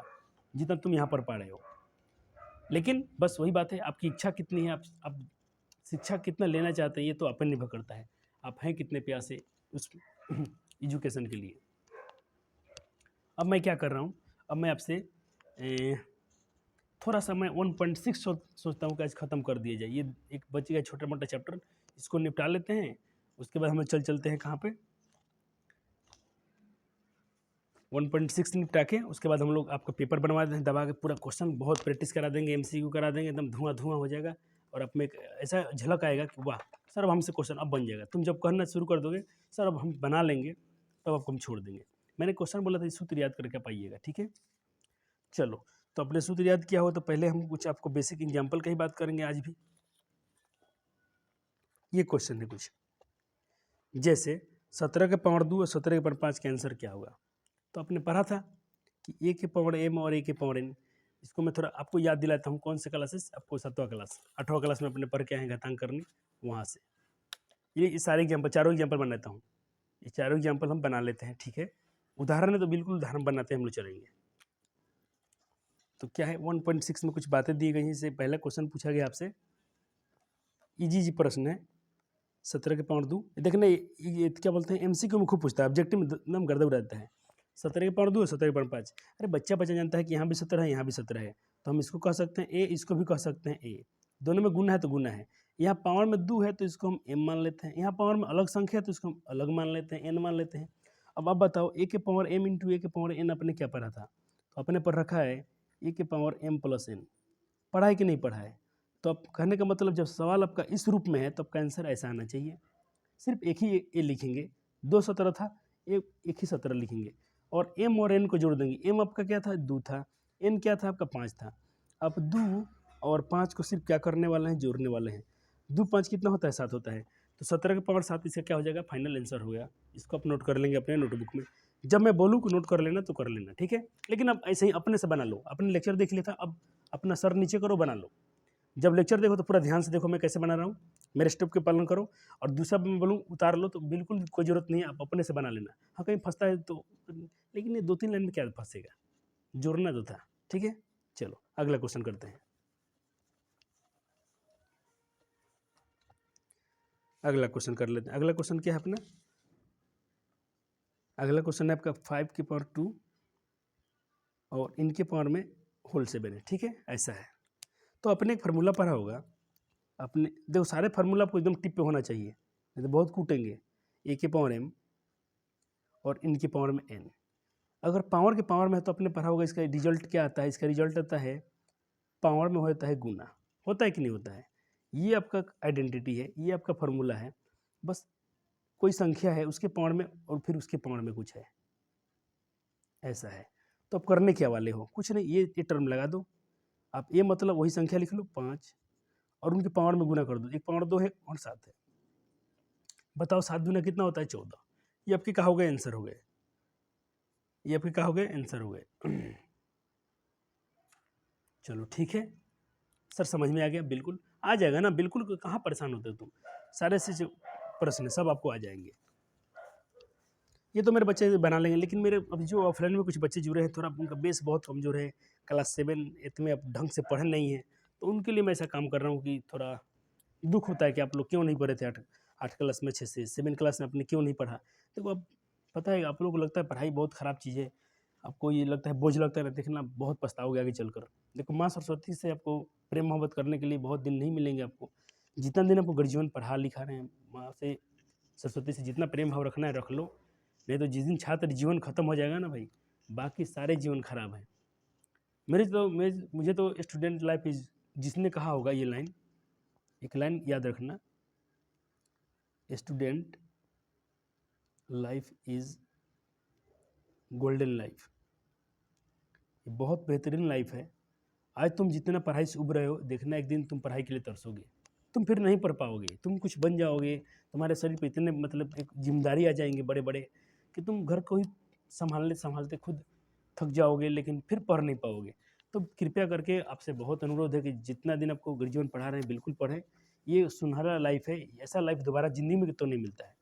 जितना तुम यहाँ पर पढ़ रहे हो। लेकिन बस वही बात है, आपकी इच्छा कितनी है, आप शिक्षा कितना लेना चाहते हैं, ये तो अपन निर्भर करता है, आप हैं कितने प्यासे उस एजुकेशन के लिए। अब मैं क्या कर रहा हूँ, अब मैं आपसे थोड़ा सा मैं 1.6 सोचता हूँ कि आज ख़त्म कर दिया जाए। ये एक बच्चे का छोटा मोटा चैप्टर, इसको निपटा लेते हैं। उसके बाद हम चलते हैं कहाँ पे, 1.6 निपटा के उसके बाद हम लोग आपका पेपर बनवा देते हैं दबा के। पूरा क्वेश्चन बहुत प्रैक्टिस करा देंगे, MCQ करा देंगे, एकदम धुआं धुआं हो जाएगा। और अब में ऐसा झलक आएगा कि वाह सर, अब हमसे क्वेश्चन अब बन जाएगा। तुम जब कहना शुरू कर दोगे सर अब हम बना लेंगे, तब आपको हम छोड़ देंगे। मैंने क्वेश्चन बोला था, सूत्र याद करके पाइएगा। ठीक है, चलो, तो अपने सूत्र याद किया हो तो पहले हम कुछ आपको बेसिक एग्जाम्पल की ही बात करेंगे आज भी। ये क्वेश्चन है कुछ जैसे 17 के पावर 2 और 17 के पावर 5 का आंसर क्या होगा। तो आपने पढ़ा था कि a के पावर m और a के पावर n। इसको मैं थोड़ा आपको याद दिलाता हूँ। कौन से क्लासेस, आपको 7वां क्लास 8वां क्लास में अपने पढ़ के आए घातांक करने, वहाँ से ये सारे एग्जाम्पल, चारों एग्जाम्पल बनाता हूँ। ये चारों एग्जाम्पल हम बना लेते हैं। ठीक है, उदाहरण है तो बिल्कुल उदाहरण बनाते हैं, हम लोग चलेंगे। तो क्या है, 1.6 में कुछ बातें दी गई हैं। इससे पहला क्वेश्चन पूछा गया आपसे, इजी प्रश्न है, 17 के पावर 2। देखना ये क्या बोलते हैं, MCQ में खूब पूछता है, ऑब्जेक्टिव में एकदम गर्दा उड़ाता है। 17 के पावर 2 और 17 के पावर 5। अरे बच्चा जानता है कि यहाँ भी 17 है, यहाँ भी 17 है, तो हम इसको कह सकते हैं a, इसको भी कह सकते हैं a। दोनों में गुना है तो गुना है। यहाँ पावर में 2 है तो इसको हम m मान लेते हैं, यहाँ पावर में अलग संख्या है तो इसको हम अलग मान लेते हैं, n मान लेते हैं। अब आप बताओ, a के पावर m इंटू a के पावर n अपने क्या पढ़ा था, तो अपने पढ़ रखा है a के पावर m प्लस n। पढ़ा है कि नहीं पढ़ा है। तो अब कहने का मतलब, जब सवाल आपका इस रूप में है तो आपका आंसर ऐसा आना चाहिए। सिर्फ एक ही ए लिखेंगे, 2 17 था, एक ही 17 लिखेंगे और m और n को जोड़ देंगे। m आपका क्या था, 2 था, n क्या था आपका 5 था। अब 2 और 5 को सिर्फ क्या करने वाले हैं, जोड़ने वाले हैं। 2 5 कितना होता है, 7 होता है। तो 17 के पावर 7 इसका क्या हो जाएगा, फाइनल आंसर हो गया। इसको आप नोट कर लेंगे अपने नोटबुक में। जब मैं बोलूँ को नोट कर लेना तो कर लेना, ठीक है। लेकिन अब ऐसे ही अपने से बना लो, अपने लेक्चर देख लिया था, अब अपना सर नीचे करो, बना लो। जब लेक्चर देखो तो पूरा ध्यान से देखो मैं कैसे बना रहा हूँ, मेरे स्टेप के पालन करो। और दूसरा मैं बोलूँ उतार लो तो बिल्कुल कोई ज़रूरत नहीं है, आप अपने से बना लेना। हाँ कहीं फंसता है तो, लेकिन ये 2-3 लाइन में क्या फंसेगा, जोड़ना तो था। ठीक है, चलो अगला क्वेश्चन करते हैं। अगला क्वेश्चन कर लेते हैं। अगला क्वेश्चन क्या है अपना, अगला क्वेश्चन है आपका 5 की पावर 2 और इनके पावर में होल 7 है। ठीक है, ऐसा है। तो अपने एक फार्मूला पढ़ा होगा, अपने देखो सारे फार्मूला आपको एकदम टिप पे होना चाहिए, नहीं तो बहुत कूटेंगे। ए के पावर m और इनके पावर में n। अगर पावर के पावर में है तो अपने पढ़ा होगा इसका रिजल्ट क्या आता है, इसका रिजल्ट आता है पावर में होता है गुना, होता है कि नहीं होता है। ये आपका आइडेंटिटी है, ये आपका फार्मूला है। बस कोई संख्या है उसके पावर में और फिर उसके पावर में कुछ है, ऐसा है। तो आप करने क्या वाले हो, कुछ नहीं, ये टर्म लगा दो आप, ये मतलब वही संख्या लिख लो 5 और उनके पावर में गुना कर दो। 1 पावर 2 है और 7 है। बताओ 7 दूना कितना होता है 14। ये आपके क्या हो गए, आंसर हो गए। ये आपके क्या हो गए, आंसर हो गए। चलो ठीक है सर, समझ में आ गया, बिल्कुल आ जाएगा ना, बिल्कुल कहाँ परेशान होते हो तुम, सारे से जो प्रश्न सब आपको आ जाएंगे। ये तो मेरे बच्चे बना लेंगे, लेकिन मेरे अभी जो ऑफलाइन में कुछ बच्चे जुड़े हैं, थोड़ा उनका बेस बहुत कमज़ोर है, क्लास 7 8 में अब ढंग से पढ़े नहीं है, तो उनके लिए मैं ऐसा काम कर रहा हूँ कि थोड़ा दुख होता है कि आप लोग क्यों नहीं पढ़े थे 8 क्लास में, 6 से 7 क्लास में आपने क्यों नहीं पढ़ा। देखो अब पता है आप लोग को लगता है पढ़ाई बहुत ख़राब चीज़ है, आपको ये लगता है बोझ लगता है, देखना बहुत पछताओगे आगे चलकर। देखो माँ सरस्वती से आपको प्रेम मोहब्बत करने के लिए बहुत दिन नहीं मिलेंगे आपको, जितना दिन आपको गर्जीवन पढ़ा लिखा रहे हैं, माँ से सरस्वती से जितना प्रेम भाव रखना है रख लो, नहीं तो जिस दिन छात्र जीवन खत्म हो जाएगा ना भाई, बाकी सारे जीवन खराब है। मुझे तो स्टूडेंट लाइफ इज, जिसने कहा होगा ये लाइन, एक लाइन याद रखना, student life is golden life, ये बहुत बेहतरीन लाइफ है। आज तुम जितना पढ़ाई से उब रहे हो, देखना एक दिन तुम पढ़ाई के लिए तरसोगे, तुम फिर नहीं पढ़ पाओगे, तुम कुछ बन जाओगे, तुम्हारे शरीर पे इतने मतलब एक जिम्मेदारी आ जाएंगे बड़े बड़े कि तुम घर को ही संभालते संभालते खुद थक जाओगे, लेकिन फिर पढ़ नहीं पाओगे। तो कृपया करके आपसे बहुत अनुरोध है कि जितना दिन आपको गुरुजीवन पढ़ा रहे हैं बिल्कुल पढ़ें। ये सुनहरा लाइफ है, ऐसा लाइफ दोबारा ज़िंदगी में तो नहीं मिलता है,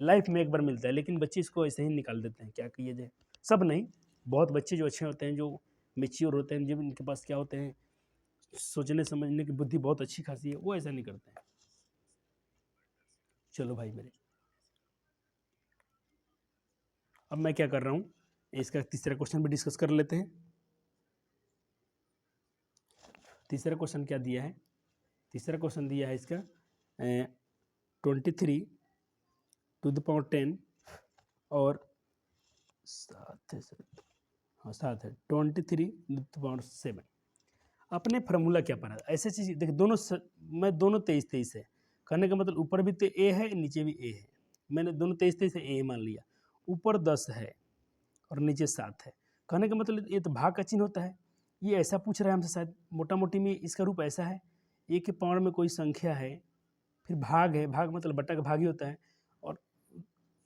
लाइफ में एक बार मिलता है, लेकिन बच्चे इसको ऐसे ही निकाल देते हैं। क्या किया जाए, सब नहीं, बहुत बच्चे जो अच्छे होते हैं, जो मेच्योर होते हैं, जब इनके पास क्या होते हैं, सोचने समझने की बुद्धि बहुत अच्छी खासी है, वो ऐसा नहीं करते हैं। चलो भाई मेरे, अब मैं क्या कर रहा हूँ, इसका तीसरा क्वेश्चन भी डिस्कस कर लेते हैं। तीसरा क्वेश्चन क्या दिया है, तीसरा क्वेश्चन दिया है इसका 23 टू द पावर 10 और 7 है सर, हाँ 7 है, 23 टू द पावर 7। अपने फार्मूला क्या पढ़ा, ऐसे चीज़ देखिए दोनों मैं दोनों 23 है, कहने का मतलब ऊपर भी तो ए है नीचे भी ए है, मैंने दोनों 23 है ए मान लिया, ऊपर 10 है और नीचे 7 है, कहने का मतलब ये तो भाग का चिन्ह होता है। ये ऐसा पूछ रहा है हमसे, शायद मोटा मोटी में इसका रूप ऐसा है, ए के पावर में कोई संख्या है, फिर भाग है, भाग मतलब बट्टा का भाग ही होता है, और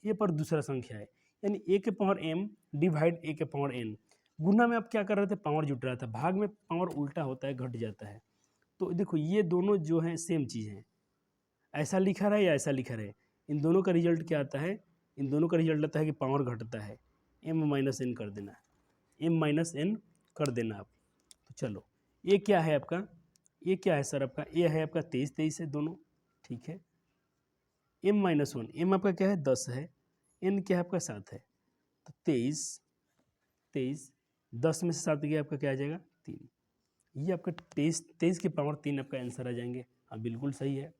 ए पर दूसरा संख्या है, यानी ए के पावर m डिवाइड ए के पावर n। गुना में आप क्या कर रहे थे, पावर जुट रहा था, भाग में पावर उल्टा होता है, घट जाता है। तो देखो ये दोनों जो हैं सेम चीज़ हैं, ऐसा लिखा रहा है या ऐसा लिखा रहा है, इन दोनों का रिजल्ट क्या आता है, इन दोनों का रिजल्ट आता है कि पावर घटता है, m माइनस n कर देना, m माइनस n कर देना आप। तो चलो ये क्या है आपका, ये क्या है सर आपका, ये है आपका 23 है दोनों, ठीक है। m माइनस 1, m आपका क्या है 10 है, n क्या है आपका 7 है, तो 23 10 में से 7 गया आपका क्या आ जाएगा 3। ये आपका 23 की पावर 3 आपका आंसर आ जाएंगे। हाँ बिल्कुल सही है।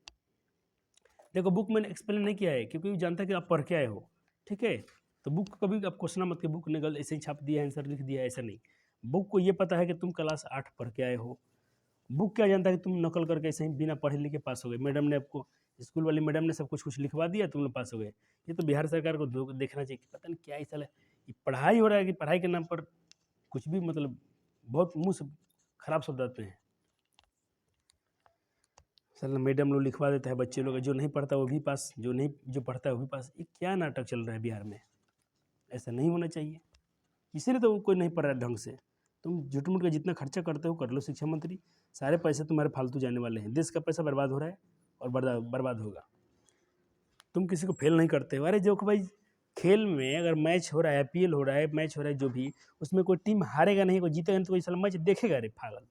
देखो बुक मैंने एक्सप्लेन नहीं किया है क्योंकि जानता है कि आप पढ़ के आए हो, ठीक है। तो बुक कभी आप क्वेश्चन मत कि बुक ने गलत ऐसे ही छाप दिया है, आंसर लिख दिया है, ऐसा नहीं। बुक को ये पता है कि तुम क्लास 8 पढ़ के आए हो, बुक क्या जानता है कि तुम नकल करके ऐसे ही बिना पढ़े लिखे पास हो गए, मैडम ने आपको, स्कूल वाली मैडम ने सब कुछ लिखवा दिया, तुम लोग पास हो गए। ये तो बिहार सरकार को देखना चाहिए कि पता नहीं क्या ऐसा ये पढ़ाई हो रहा है कि पढ़ाई के नाम पर कुछ भी मतलब बहुत मुँह से खराब शब्द आते हैं। सर मैडम लोग लिखवा देता है, बच्चे लोग जो नहीं पढ़ता वो भी पास, जो पढ़ता है वो भी पास। ये क्या नाटक चल रहा है बिहार में, ऐसा नहीं होना चाहिए, इसीलिए तो कोई नहीं पढ़ रहा है ढंग से। तुम झूठ मूठ का जितना खर्चा करते हो कर लो शिक्षा मंत्री, सारे पैसे तुम्हारे फालतू जाने वाले हैं, देश का पैसा बर्बाद हो रहा है और बर्बाद होगा। तुम किसी को फेल नहीं करते हो। अरे जो कि भाई खेल में अगर मैच हो रहा है, IPL हो रहा है, मैच हो रहा है जो भी, उसमें कोई टीम हारेगा नहीं, कोई जीतेगा नहीं, तो कोई साला मैच देखेगा? रे पागल,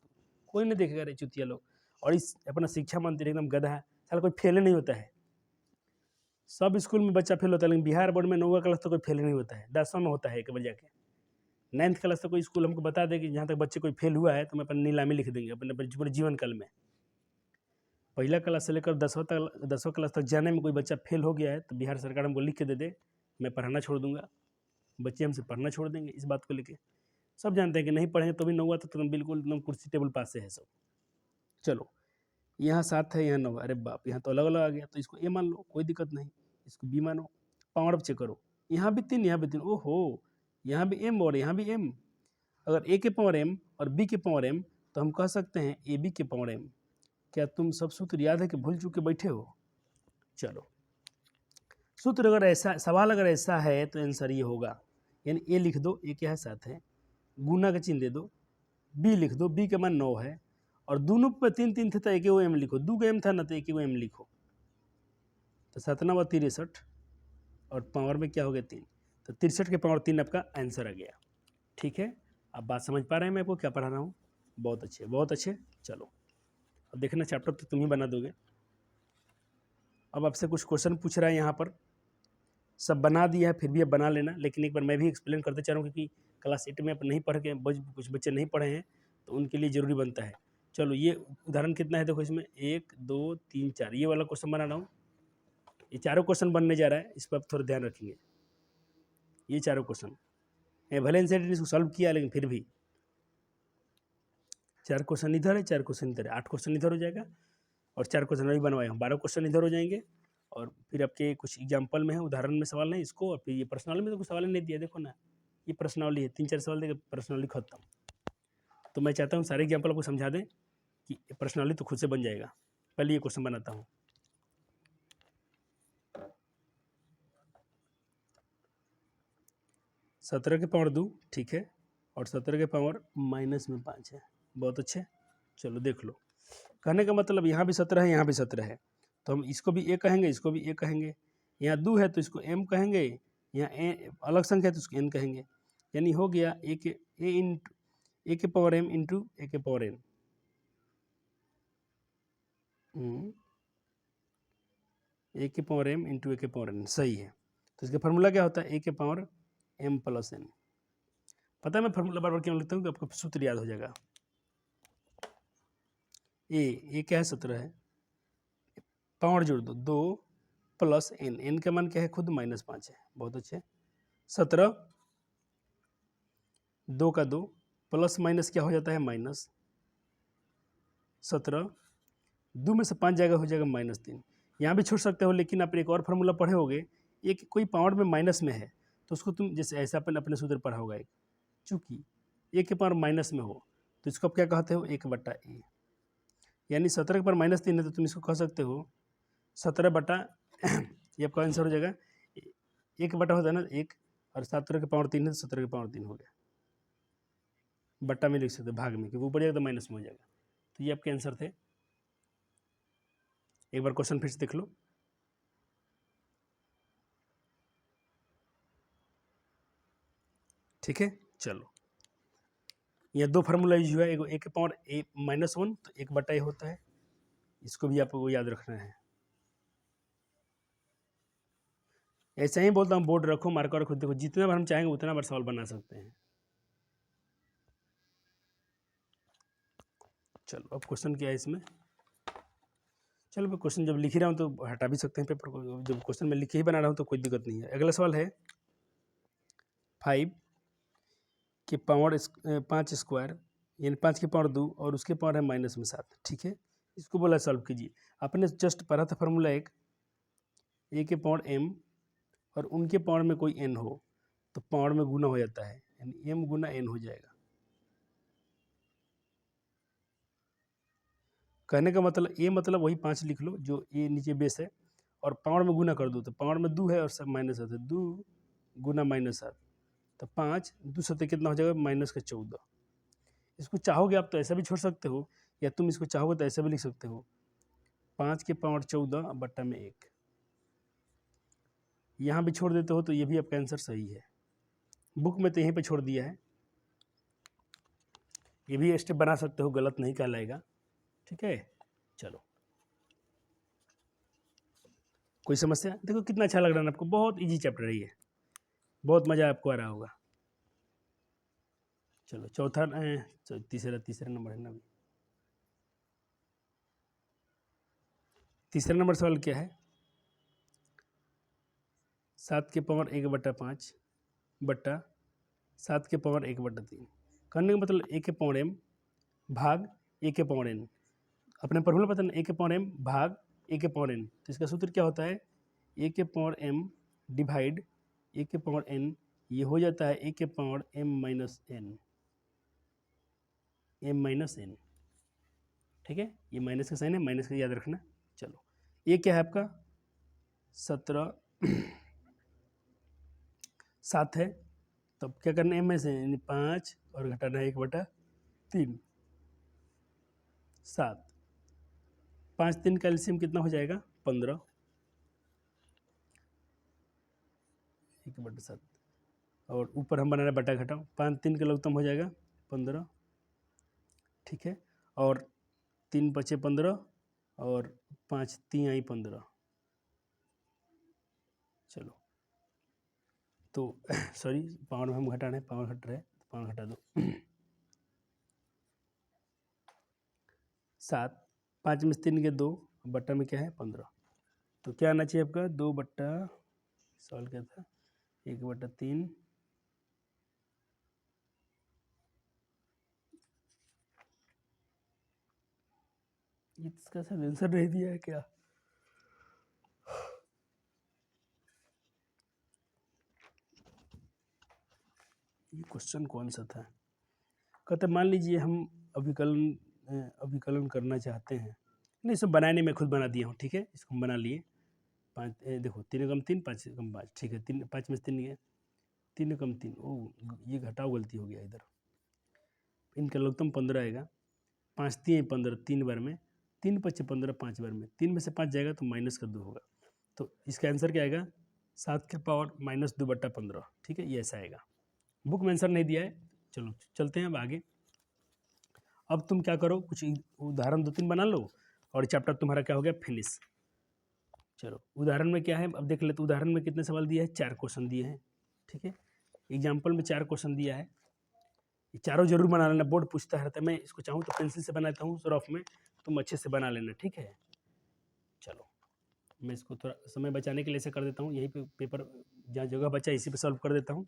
कोई नहीं देखेगा रे चुतिया लोग। और इस अपना शिक्षा मंत्री एकदम गधा है, साला कोई फेल नहीं होता है। सब स्कूल में बच्चा फेल होता है, लेकिन बिहार बोर्ड में 9वीं क्लास तो कोई फेल नहीं होता है, 10वां में होता है एक बजे के। 9th क्लास तक कोई स्कूल हमको बता दे कि जहाँ तक बच्चे कोई फेल हुआ है तो हम अपनी नीलामी लिख देंगे अपने पूरे जीवन काल में। पहला क्लास से लेकर 10वां क्लास तक जाने में कोई बच्चा फेल हो गया है तो बिहार सरकार हमको लिख के दे दे, मैं पढ़ाना छोड़ दूंगा, बच्चे हमसे पढ़ना छोड़ देंगे इस बात को लेके। सब जानते हैं कि नहीं पढ़ेंगे तो भी 9वां तक तो बिल्कुल एकदम कुर्सी टेबल पास से है सब। चलो यहाँ 7 है, यहाँ 9, अरे बाप, यहाँ तो अलग अलग आ गया, तो इसको A मान लो, कोई दिक्कत नहीं, इसको B मानो। पावर चेक करो, यहाँ भी 3, यहाँ भी 3, ओहो, यहाँ भी M और यहाँ भी M। अगर A के पावर M और B के पावर M तो हम कह सकते हैं AB के पावर M। क्या तुम सब सूत्र याद है कि भूल चुके बैठे हो? चलो, सूत्र अगर ऐसा, सवाल अगर ऐसा है तो आंसर ये होगा, यानी A लिख दो, A क्या है 7 है, गुना का चिन्ह दे दो, B लिख दो, B का मान 9 है, और दोनों पे 3 थे तो एक वो M लिखो, 2 का M था ना तो एक वो M लिखो, तो 7 × 63 और पावर में क्या हो गया 3, तो 63 के पावर 3 आपका आंसर आ गया। ठीक है, आप बात समझ पा रहे हैं मैं आपको क्या पढ़ा रहा हूँ? बहुत अच्छे, बहुत अच्छे। चलो अब देखना चैप्टर तो तुम ही बना दोगे। अब आपसे कुछ क्वेश्चन पूछ रहा है यहाँ पर, सब बना दिया है फिर भी अब बना लेना, लेकिन एक बार मैं भी एक्सप्लेन करते चाह रहा हूँ क्योंकि क्लास 8 में आप नहीं पढ़ के कुछ बच्चे नहीं पढ़े हैं तो उनके लिए ज़रूरी बनता है। चलो ये उदाहरण कितना है देखो, इसमें 1 2 3 4 ये वाला क्वेश्चन बना रहा हूँ, ये चारों क्वेश्चन बनने जा रहा है, इस पर आप थोड़ा ध्यान रखेंगे। ये चारों क्वेश्चन भले एनसीईआरटी ने इसको सॉल्व किया लेकिन फिर भी 4 क्वेश्चन इधर है, 4 क्वेश्चन इधर है, 8 क्वेश्चन इधर हो जाएगा, और 4 क्वेश्चन अभी बनवाए हम, 12 क्वेश्चन इधर हो जाएंगे। और फिर आपके कुछ एग्जाम्पल में है, उदाहरण में सवाल नहीं इसको, और फिर ये पर्सनल में तो कुछ सवाल नहीं दिया, देखो ना ये पर्सनली है, 3-4 सवाल देकर पर्सनली खत्म। तो मैं चाहता हूँ सारे एग्जाम्पल आपको समझा दें कि पर्सनली तो खुद से बन जाएगा। पहले ये क्वेश्चन बनाता हूँ, -17 के पावर 2, ठीक है, और 17 के पावर -5 है, बहुत अच्छे। चलो देख लो, कहने का मतलब यहाँ भी 17 है, यहाँ भी 17 है, तो हम इसको भी A कहेंगे, इसको भी A कहेंगे। यहाँ 2 है तो इसको M कहेंगे, यहाँ अलग संख्या है तो इसको N कहेंगे, यानी हो गया A के पावर M इंटू A के पावर N। A के पावर M इंटू A के पावर N सही है। तो इसका फार्मूला क्या होता है? A के पावर M प्लस N। पता है मैं फार्मूला बार बार क्यों लिखता हूँ कि आपको सूत्र याद हो जाएगा। A क्या है 17 है, पावर जोड़ दो 2 प्लस N, N का मान क्या है खुद -5 है, बहुत अच्छे। 17 2 का 2 प्लस माइनस क्या हो जाता है माइनस, 17 2 में से 5 जाएगा हो जाएगा -3। यहाँ भी छोड़ सकते हो, लेकिन आप एक और फार्मूला पढ़े होगे, एक कोई पावर में माइनस में है तो उसको तुम जैसे ऐसा अपने सूत्र पढ़ा होगा, एक चूँकि A के पावर माइनस में हो तो इसको आप क्या कहते हो 1/A, यानी 17 के पावर -3 है तो तुम इसको कह सकते हो 17 ये आपका आंसर हो जाएगा 1 होता है ना 1, और 17 के पावर 3 है तो 17 के पावर 3 हो गया, बट्टा में लिख सकते हो भाग में, क्योंकि ऊपर जाएगा तो माइनस में हो जाएगा। तो ये आपके आंसर थे। एक बार क्वेश्चन फिर से देख लो, ठीक है। चलो यह 2 फार्मूला यूज हुआ है, एक के पावर -1 तो 1/A होता है, इसको भी आपको याद रखना है। ऐसा ही बोलता हूँ, बोर्ड रखो, मार्कर रखो, देखो जितना बार हम चाहेंगे उतना बार सवाल बना सकते हैं। चलो अब क्वेश्चन क्या है इसमें, चलो मैं क्वेश्चन जब लिख ही रहा हूँ तो हटा भी सकते हैं पेपर को, जब क्वेश्चन में लिख के ही बना रहा हूँ तो कोई दिक्कत नहीं है। अगला सवाल है 5 के पावर 5 स्क्वायर, यानी 5 के पावर 2 और उसके पावर है -7, ठीक है। इसको बोला सॉल्व कीजिए। आपने जस्ट पढ़ा था फार्मूला एक, A के पावर M और उनके पावर में कोई N हो तो पावर में गुना हो जाता है, यानी M गुना N हो जाएगा। कहने का मतलब A मतलब वही 5 लिख लो जो A नीचे बेस है, और पावर में गुना कर दो तो पावर में 2 है और सब -7 है, 2 गुना -7 तो 5 2 7 कितना हो जाएगा -14। इसको चाहोगे आप तो ऐसा भी छोड़ सकते हो, या तुम इसको चाहोगे तो ऐसा भी लिख सकते हो, 5 के पावर 14 बट्टा में 1। यहाँ भी छोड़ देते हो तो ये भी आपका आंसर सही है। बुक में तो यहीं पे छोड़ दिया है, ये भी स्टेप बना सकते हो, गलत नहीं कहलाएगा। ठीक है, चलो कोई समस्या? देखो कितना अच्छा लग रहा है ना आपको, बहुत इजी चैप्टर है ये, बहुत मज़ा आपको आ रहा होगा। चलो चौथा तीसरा नंबर है ना अभी। तीसरा नंबर सवाल क्या है? 7 के पावर 1/5 बट्टा 7 के पावर 1/3। करने का मतलब a के पावर m भाग a के पावर n। अपने फॉर्मूला पता ना, a के पावर m भाग a के पावर n। तो इसका सूत्र क्या होता है? a के पावर m डिवाइड a के पावर n, ये हो जाता है a के पावर m माइनस n। ठीक है, ये माइनस का साइन है, माइनस का याद रखना। चलो ये क्या है आपका? 17 7 है, तब क्या करना है m में से, यानी 5 और घटाना है 1/3। 7 5 3 का एलसीएम कितना हो जाएगा? 15। 1/7 और ऊपर हम बना रहे बटा घटाओ, 5 3 का लघुत्तम हो जाएगा 15। ठीक है, और 3 बचे 15 और 5 3 आई 15। चलो तो सॉरी, पावर में हम घटा रहे हैं, पावर घट रहा है, पावर घटा दो। 7 5 में 3 के 2 बट्टा में क्या है? 15। तो क्या आना चाहिए आपका? 2 बट्टा, सवाल क्या था? 1/3। इसका सर आंसर नहीं दिया है क्या? ये क्वेश्चन कौन सा था? कहते मान लीजिए हम अभिकलन करना चाहते हैं, नहीं इसको बनाने में खुद बना दिया हूँ। ठीक है, इसको हम बना लिए। 5 देखो 3 कम 3 5 कम 5। ठीक है, 3 5 में से 3 गया, 3 कम 3, ओ ये घटाओ, गलती हो गया इधर। इनका लघुत्तम 15 आएगा। 5 3 15, 3 बार में, 3 5 15, 5 बार में, 3 में से 5 जाएगा तो माइनस का 2 होगा। तो इसका आंसर क्या आएगा? 7 के पावर -2/15। ठीक है, ये ऐसा आएगा। बुक में आंसर नहीं दिया है। चलो चलते हैं अब आगे। अब तुम क्या करो, कुछ उदाहरण 2-3 बना लो और चैप्टर तुम्हारा क्या हो गया? फिनिश। चलो उदाहरण में क्या है अब देख लेते। उदाहरण में कितने सवाल दिए हैं? 4 क्वेश्चन दिए हैं। ठीक है, एग्जाम्पल में 4 क्वेश्चन दिया है। ये चारों जरूर बना लेना, बोर्ड पूछता है। मैं इसको चाहूँ तो पेंसिल से बनाता हूँ रफ में, तुम अच्छे से बना लेना। ठीक है, चलो मैं इसको थोड़ा समय बचाने के लिए ऐसे कर देता हूँ, यहीं पे पेपर जहाँ जगह बचा इसी पे सॉल्व कर देता हूँ।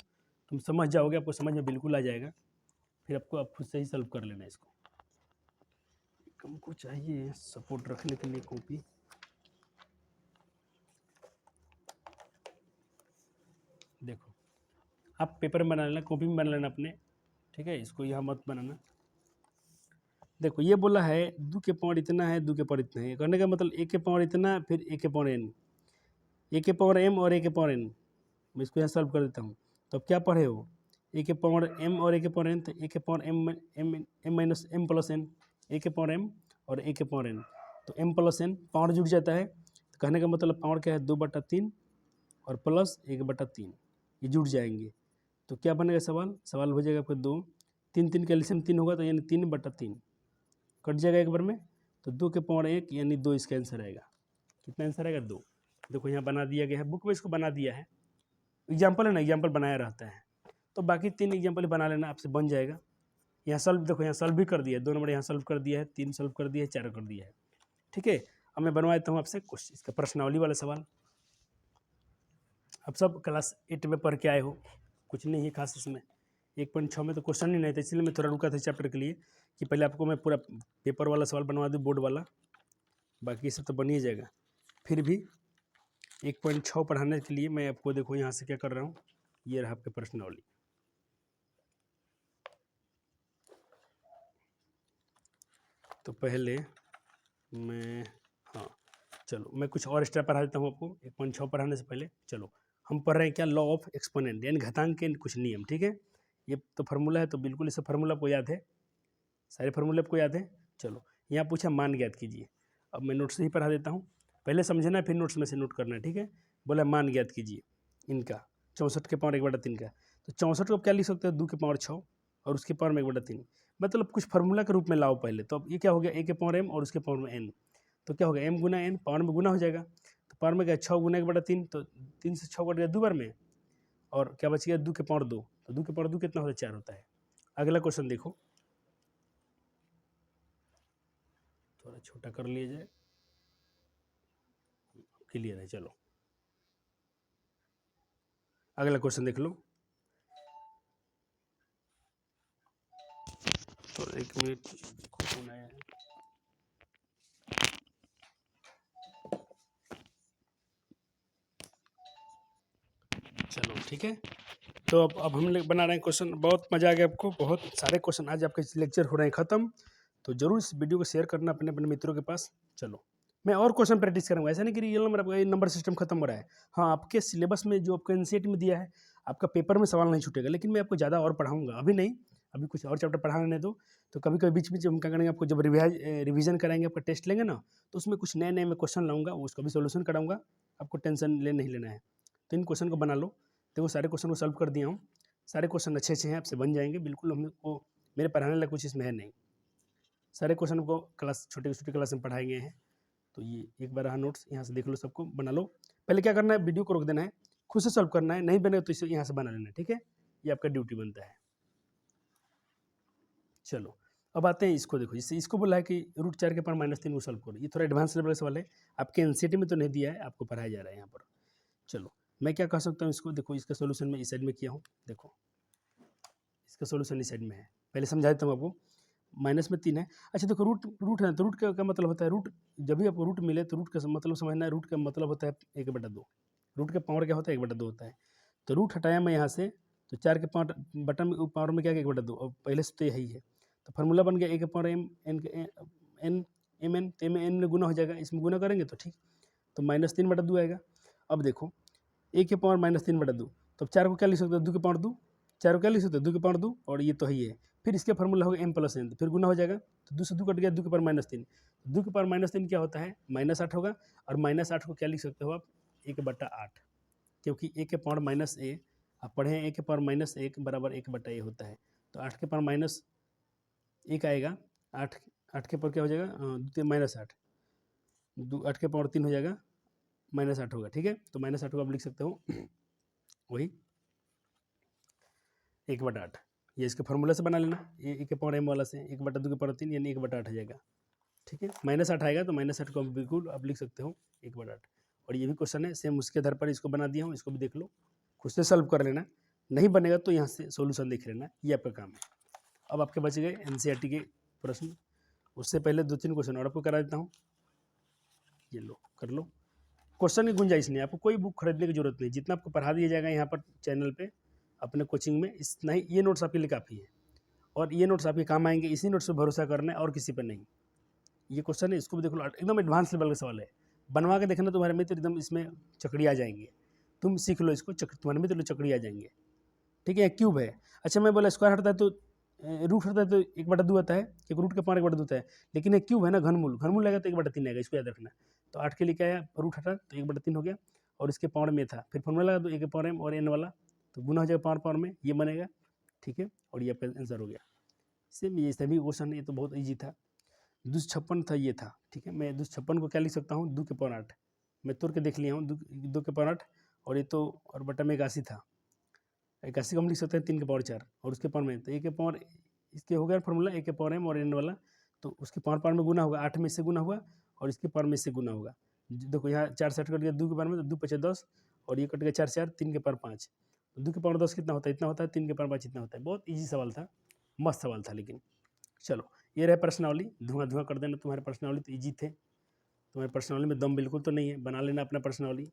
तुम समझ जाओगे, आपको समझ में बिल्कुल आ जाएगा, फिर आपको आप खुद से ही सॉल्व कर लेना इसको। हमको चाहिए सपोर्ट रखने के लिए कॉपी। देखो आप पेपर में बना लेना, कॉपी में बना लेना अपने। ठीक है, इसको यहाँ मत बनाना। देखो ये बोला है 2 के पावर इतना है, 2 के पावर इतना है। करने का मतलब 1 के पावर इतना, फिर 1 के पावर n, 1 के पावर m और 1 के पावर n। मैं इसको यहाँ सॉल्व कर देता हूँ। तो अब क्या पढ़े हो? 1 के पावर m और 1 के पावर n, तो 1 के power m minus m plus n, 1 के पावर m और 1 के पावर n, तो m प्लस n पावर जुड़ जाता है। तो कहने का मतलब पावर क्या है? 2/3 और प्लस 1/3, ये जुड़ जाएंगे। तो क्या बनेगा सवाल हो जाएगा आपका 2, 3 3 का एलसीएम 3 होगा, तो यानी 3/3 कट जाएगा एक बार में। तो 2 के पावर 1 यानी 2 इसका आंसर आएगा। कितना आंसर आएगा? 2। देखो यहाँ बना दिया गया है, बुक में इसको बना दिया है। एग्जाम्पल है ना, एग्जाम्पल बनाया रहता है। तो बाकी 3 एग्जाम्पल बना लेना, आपसे बन जाएगा। यहाँ सॉल्व देखो, यहाँ सॉल्व भी कर दिया है, 2 नंबर यहाँ सॉल्व कर दिया है, 3 सॉल्व कर दिया है, 4 कर दिया है। ठीक है, अब मैं बनवा देता हूँ आपसे कुछ इसका प्रश्नावली वाला सवाल। अब सब क्लास 8 में पढ़ के आए हो, कुछ नहीं है खास इसमें। 1.6 में तो क्वेश्चन ही नहीं था, इसलिए मैं थोड़ा रुका था चैप्टर के लिए कि पहले आपको मैं पूरा पेपर वाला सवाल बनवा दूँ, बोर्ड वाला। बाकी सब तो बन ही जाएगा। फिर भी 1.6 पढ़ाने के लिए मैं आपको देखो यहाँ से क्या कर रहा हूँ, ये रहा आपका प्रश्नावली। तो पहले मैं चलो मैं कुछ और एक्स्ट्रा पढ़ा देता हूँ आपको 1.6 पढ़ाने से पहले। चलो हम पढ़ रहे हैं क्या? लॉ ऑफ एक्सपोनेंट, यानी घातांक के कुछ नियम। ठीक है, ये तो फार्मूला है, तो बिल्कुल इसे फार्मूला को याद है। सारे फार्मूले आपको याद हैं। चलो यहाँ पूछा मान ज्ञात कीजिए। अब मैं नोट्स से ही पढ़ा देता हूँ, पहले समझना है फिर नोट्स में से नोट करना है, ठीक है। बोला मान ज्ञात कीजिए इनका 64 के पावर 1/3 का। तो 64 को क्या लिख सकते हैं 2 के पावर 6 और उसके पावर में 1/3, मतलब कुछ फार्मूला के रूप में लाओ पहले। तो अब ये क्या हो गया, a के पावर m और उसके पावर में n, तो क्या हो गया m गुना n, पावर में गुना हो जाएगा। तो पावर में क्या 6 गुना 1/3, तो 3 से 6 कट गया 2 बार में, और क्या बच गया 2 के पावर 2, तो 2 के पावर 2 कितना होता है 4 होता है। अगला क्वेश्चन देखो, थोड़ा छोटा कर लिया जाए, क्लियर है। चलो अगला क्वेश्चन देख लो। तो 1 मिनट कौन आया है। चलो ठीक है, तो अब हम लोग बना रहे हैं क्वेश्चन। बहुत मजा आ गया आपको, बहुत सारे क्वेश्चन आज आपके लेक्चर हो रहे हैं ख़त्म। तो जरूर इस वीडियो को शेयर करना अपने अपने मित्रों के पास। चलो मैं और क्वेश्चन प्रैक्टिस करूँगा, ऐसा नहीं कि रियल नंबर आपका ये नंबर सिस्टम खत्म हो रहा है। हाँ, आपके सिलेबस में जो आपको एनसीईआरटी में दिया है, आपका पेपर में सवाल नहीं छूटेगा, लेकिन मैं आपको ज़्यादा और पढ़ाऊँगा। अभी नहीं, अभी कुछ और चैप्टर पढ़ा लेने दो। तो कभी कभी बीच बीच में हम क्या करेंगे, आपको जब रिविजन कराएंगे, आपका टेस्ट लेंगे ना, तो उसमें कुछ नए नए मैं क्वेश्चन लाऊंगा, उसका भी सोल्यूशन कराऊंगा। आपको टेंशन नहीं लेना है। तो इन क्वेश्चन को बना लो। देखो सारे क्वेश्चन को सॉल्व कर दिया हूँ, सारे क्वेश्चन अच्छे अच्छे हैं, आपसे बन जाएंगे बिल्कुल। हमको मेरे पढ़ाने लगा कुछ इसमें है नहीं, सारे क्वेश्चन को क्लास छोटे छोटे क्लास में पढ़ाए गए हैं। तो ये एक बार हाँ नोट्स यहाँ से देख लो, सबको बना लो। पहले क्या करना है, वीडियो को रोक देना है, खुद से सॉल्व करना है, नहीं बने तो इसे यहाँ से बना लेना है, ठीक है। ये आपका ड्यूटी बनता है। चलो अब आते हैं इसको, देखो इससे इसको बोला है कि √4 के पावर -3 को सॉल्व करो। ये थोड़ा एडवांस लेवल का सवाल है, आपके एनसीईआरटी में तो नहीं दिया है, आपको पढ़ाया जा रहा है यहाँ पर। चलो मैं क्या कह सकता हूँ इसको, देखो इसका सोल्यूशन मैं इस साइड में किया हूँ, देखो इसका सोल्यूशन इस साइड में है। पहले समझा देता हूँ आपको, -3 है। अच्छा देखो रूट है, तो रूट का मतलब होता है, रूट जब भी आपको रूट मिले तो रूट का मतलब समझना है, रूट का मतलब होता है 1/2। रूट का पावर क्या होता है 1/2 होता है। तो रूट हटाया मैं यहाँ से, तो 4 के पावर बटन में पावर में क्या है 1/2, और पहले से तो यही है। तो फार्मूला बन गया a के पावर m n, तो m n में गुना हो जाएगा, इसमें गुना करेंगे तो ठीक, तो -3/2 आएगा। अब देखो a के पावर -3/2, तो 4 को क्या लिख सकते हो 2 के पावर 2, 4 को क्या लिख सकते हो 2 के पावर 2, और ये तो ही है। फिर इसके फार्मूला होगा m + n, तो फिर गुना हो जाएगा, तो 2 से 2 कट गया, 2 के पावर -3, 2 के पावर -3 क्या होता है -8 होगा, और -8 को क्या लिख सकते हो आप 1/8, क्योंकि a के पावर -a आप पढ़े हैं, a के पावर -1 बराबर 1/a होता है। तो 8 के पावर -1 आएगा, 8 के पावर क्या हो जाएगा -8, 8 के पावर 3 हो जाएगा, -8 होगा, ठीक है। तो -8 को आप लिख सकते हो वही 1/8, ये इसके फार्मूला से बना लेना, ए के पावर m वाला से 1/2 के पावर 3 यानी 1/8 आ जाएगा, ठीक है। -8 आएगा, तो -8 को बिल्कुल आप लिख सकते हो 1/8। और ये भी क्वेश्चन है सेम, उसके आधार पर इसको बना दिया हूँ, इसको भी देख लो, खुद से सॉल्व कर लेना, नहीं बनेगा तो यहाँ से सोल्यूशन देख लेना, ये आपका काम है। अब आपके बच गए एनसीईआरटी के प्रश्न, उससे पहले 2-3 क्वेश्चन और आपको करा देता हूँ, ये लो कर लो। क्वेश्चन की गुंजाइश नहीं, आपको कोई बुक खरीदने की जरूरत नहीं, जितना आपको पढ़ा दिया जाएगा यहाँ पर चैनल पे अपने कोचिंग में, इतना ही ये नोट्स आपके लिए काफ़ी है, और ये नोट्स आपके काम आएंगे, इसी नोट्स पर भरोसा करना है और किसी पर नहीं। ये क्वेश्चन है, इसको भी देख लो, एकदम एडवांस लेवल का सवाल है, बनवा के देखना, तुम्हारे मित्र एकदम इसमें चकड़ी आ जाएंगे, तुम सीख लो इसको, तुम्हारे मित्र चकड़ी आ जाएंगे, ठीक है। क्यूब है, अच्छा मैं बोला स्क्वायर हटता है तो रूट हटता है तो 1/2 आता है, क्योंकि रूट के पावर 1/2 होता है, लेकिन ये क्यूब है ना, घनमूल आएगा तो 1/3 आएगा, इसको याद रखना। तो 8 के लिए क्या है, रूट हटा तो 1/3 हो गया, और इसके पावर में था, फिर फॉर्मूला लगा तो a के पावर m और n वाला, तो गुना हो जाएगा पावर में, ये बनेगा, ठीक है। और ये आपका आंसर हो गया। सेम ये सभी क्वेश्चन, ये तो बहुत ईजी था। 256 था, ये था, ठीक है। मैं 256 को क्या लिख सकता हूँ 2 के पावर 8, मैं तोड़ के देख लिया हूँ, 2 के पावर 8, और ये तो और बटा में 81 था, 81 को हम लिख सकते हैं 3 के पावर 4, और उसके पावर में तो a के पावर, इसके हो गया फार्मूला a के पावर m और n वाला, तो उसके पावर में गुना होगा, 8 में से गुना हुआ, और इसके पावर में से गुना होगा। देखो यहाँ 4 से 8 कट गया 2 के पावर में, तो 2 × 5 = 10, और ये कट गया 4 से 4, 3 के पावर 5, तो 2 के पावर 10 कितना होता है, इतना होता है, 3 के पावर 5 इतना होता है। बहुत ईजी सवाल था, मस्त सवाल था। लेकिन चलो ये रहे प्रश्नावली, धुआं धुआं कर देना, तुम्हारे प्रश्नावली तो ईजी थे, तुम्हारे प्रश्नावली में दम बिल्कुल तो नहीं है, बना लेना अपना प्रश्नावली,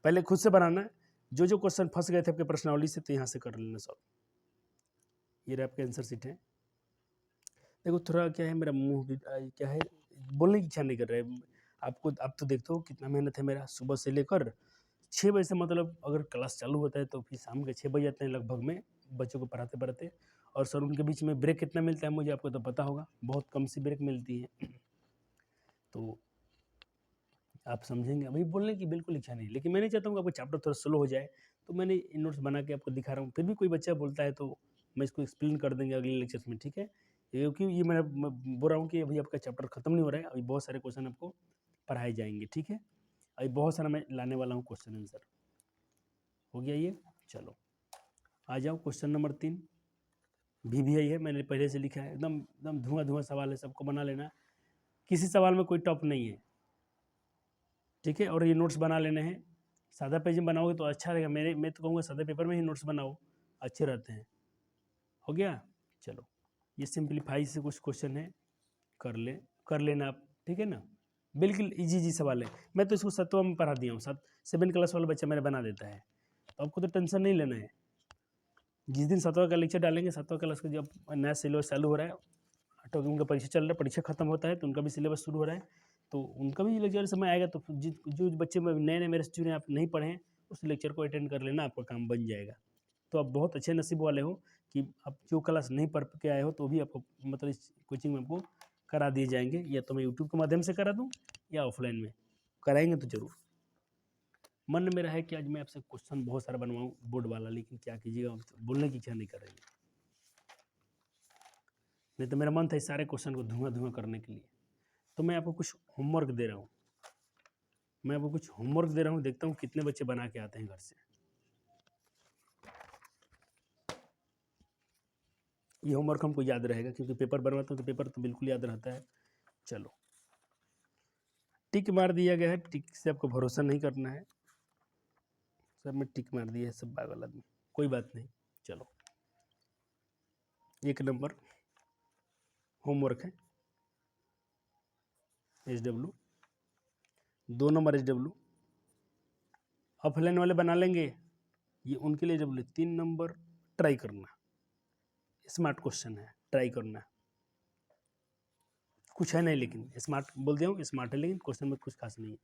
पहले खुद से बनाना, जो क्वेश्चन फंस गए थे आपके प्रश्नावली से, तो यहाँ से कर लेना सॉल्व। ये रहा आपका आंसर शीट है। देखो थोड़ा क्या है, मेरा मुंह भी क्या है, बोलने की इच्छा नहीं कर रहा है आपको। आप तो देखते हो कितना मेहनत है मेरा, सुबह से लेकर 6 बजे से, मतलब अगर क्लास चालू होता है तो फिर शाम के 6 बज जाते हैं लगभग में, बच्चों को पढ़ाते पढ़ाते, और सर उनके बीच में ब्रेक कितना मिलता है मुझे आपको तो पता होगा, बहुत कम सी ब्रेक मिलती है। तो आप समझेंगे, अभी बोलने की बिल्कुल इच्छा नहीं, लेकिन मैं नहीं चाहता हूँ कि आपका चैप्टर थोड़ा स्लो हो जाए, तो मैंने इन नोट्स बना के आपको दिखा रहा हूँ। फिर भी कोई बच्चा बोलता है तो मैं इसको एक्सप्लेन कर देंगे अगले लेक्चर्स में, ठीक है। क्योंकि ये मैं बोल रहा हूँ कि अभी आपका चैप्टर खत्म नहीं हो रहा है, अभी बहुत सारे क्वेश्चन आपको पढ़ाए जाएंगे, ठीक है। अभी बहुत सारा मैं लाने वाला हूँ क्वेश्चन आंसर। हो गया ये, चलो आ जाओ क्वेश्चन नंबर 3। VVI है, मैंने पहले से लिखा है, एकदम एकदम धुआं धुआं सवाल है, सबको बना लेना, किसी सवाल में कोई टॉप नहीं है, ठीक है। और ये नोट्स बना लेने हैं, सादा पेज में बनाओगे तो अच्छा रहेगा, मैं तो कहूँगा सादा पेपर में ही नोट्स बनाओ, अच्छे रहते हैं। हो गया, चलो ये सिंप्लीफाई से कुछ क्वेश्चन है, कर लेना आप, ठीक है ना। बिल्कुल इजी सवाल है, मैं तो इसको 7वां में पढ़ा दिया हूँ, 7 क्लास वाला बच्चा मेरा बना देता है, तो आपको तो टेंशन नहीं लेना है। जिस दिन 7वां का लेक्चर डालेंगे, 7वां क्लास का जब नया सिलेबस चालू हो रहा है, तो उनका परीक्षा चल रहा है, परीक्षा खत्म होता है तो उनका भी सिलेबस शुरू हो रहा है, तो उनका भी लेक्चर समय आएगा, तो जो बच्चे नए नए मेरे स्टूडेंट आप नहीं पढ़े हैं, उस लेक्चर को अटेंड कर लेना, आपका काम बन जाएगा। तो आप बहुत अच्छे नसीब वाले हो कि आप जो क्लास नहीं पढ़ के आए हो तो भी आपको मतलब इस कोचिंग में आपको करा दिए जाएंगे, या तो मैं यूट्यूब के माध्यम से करा दूँ या ऑफलाइन में कराएंगे तो ज़रूर। मन मेरा है कि आज मैं आपसे क्वेश्चन बहुत सारा बनवाऊँ बोर्ड वाला, लेकिन क्या कीजिएगा, बोलने की इच्छा नहीं कर रही है। नहीं तो मेरा मन था इस सारे क्वेश्चन को धुआं धुआं करने के लिए। तो मैं आपको कुछ होमवर्क दे रहा हूँ, देखता हूँ कितने बच्चे बना के आते हैं घर से। ये होमवर्क हमको याद रहेगा, क्योंकि पेपर बनवाता हूँ तो पेपर तो बिल्कुल याद रहता है। चलो टिक मार दिया गया है, टिक से आपको भरोसा नहीं करना है। सर मैं टिक मार दिया है, सब पागल आदमी, कोई बात नहीं। चलो 1 नंबर होमवर्क है SW, 2 नंबर SW ऑफलाइन वाले बना लेंगे, ये उनके लिए SW। 3 नंबर ट्राई करना, स्मार्ट क्वेश्चन है, ट्राई करना, कुछ है नहीं, लेकिन स्मार्ट बोल दिया हूँ, स्मार्ट है लेकिन क्वेश्चन में कुछ खास नहीं है,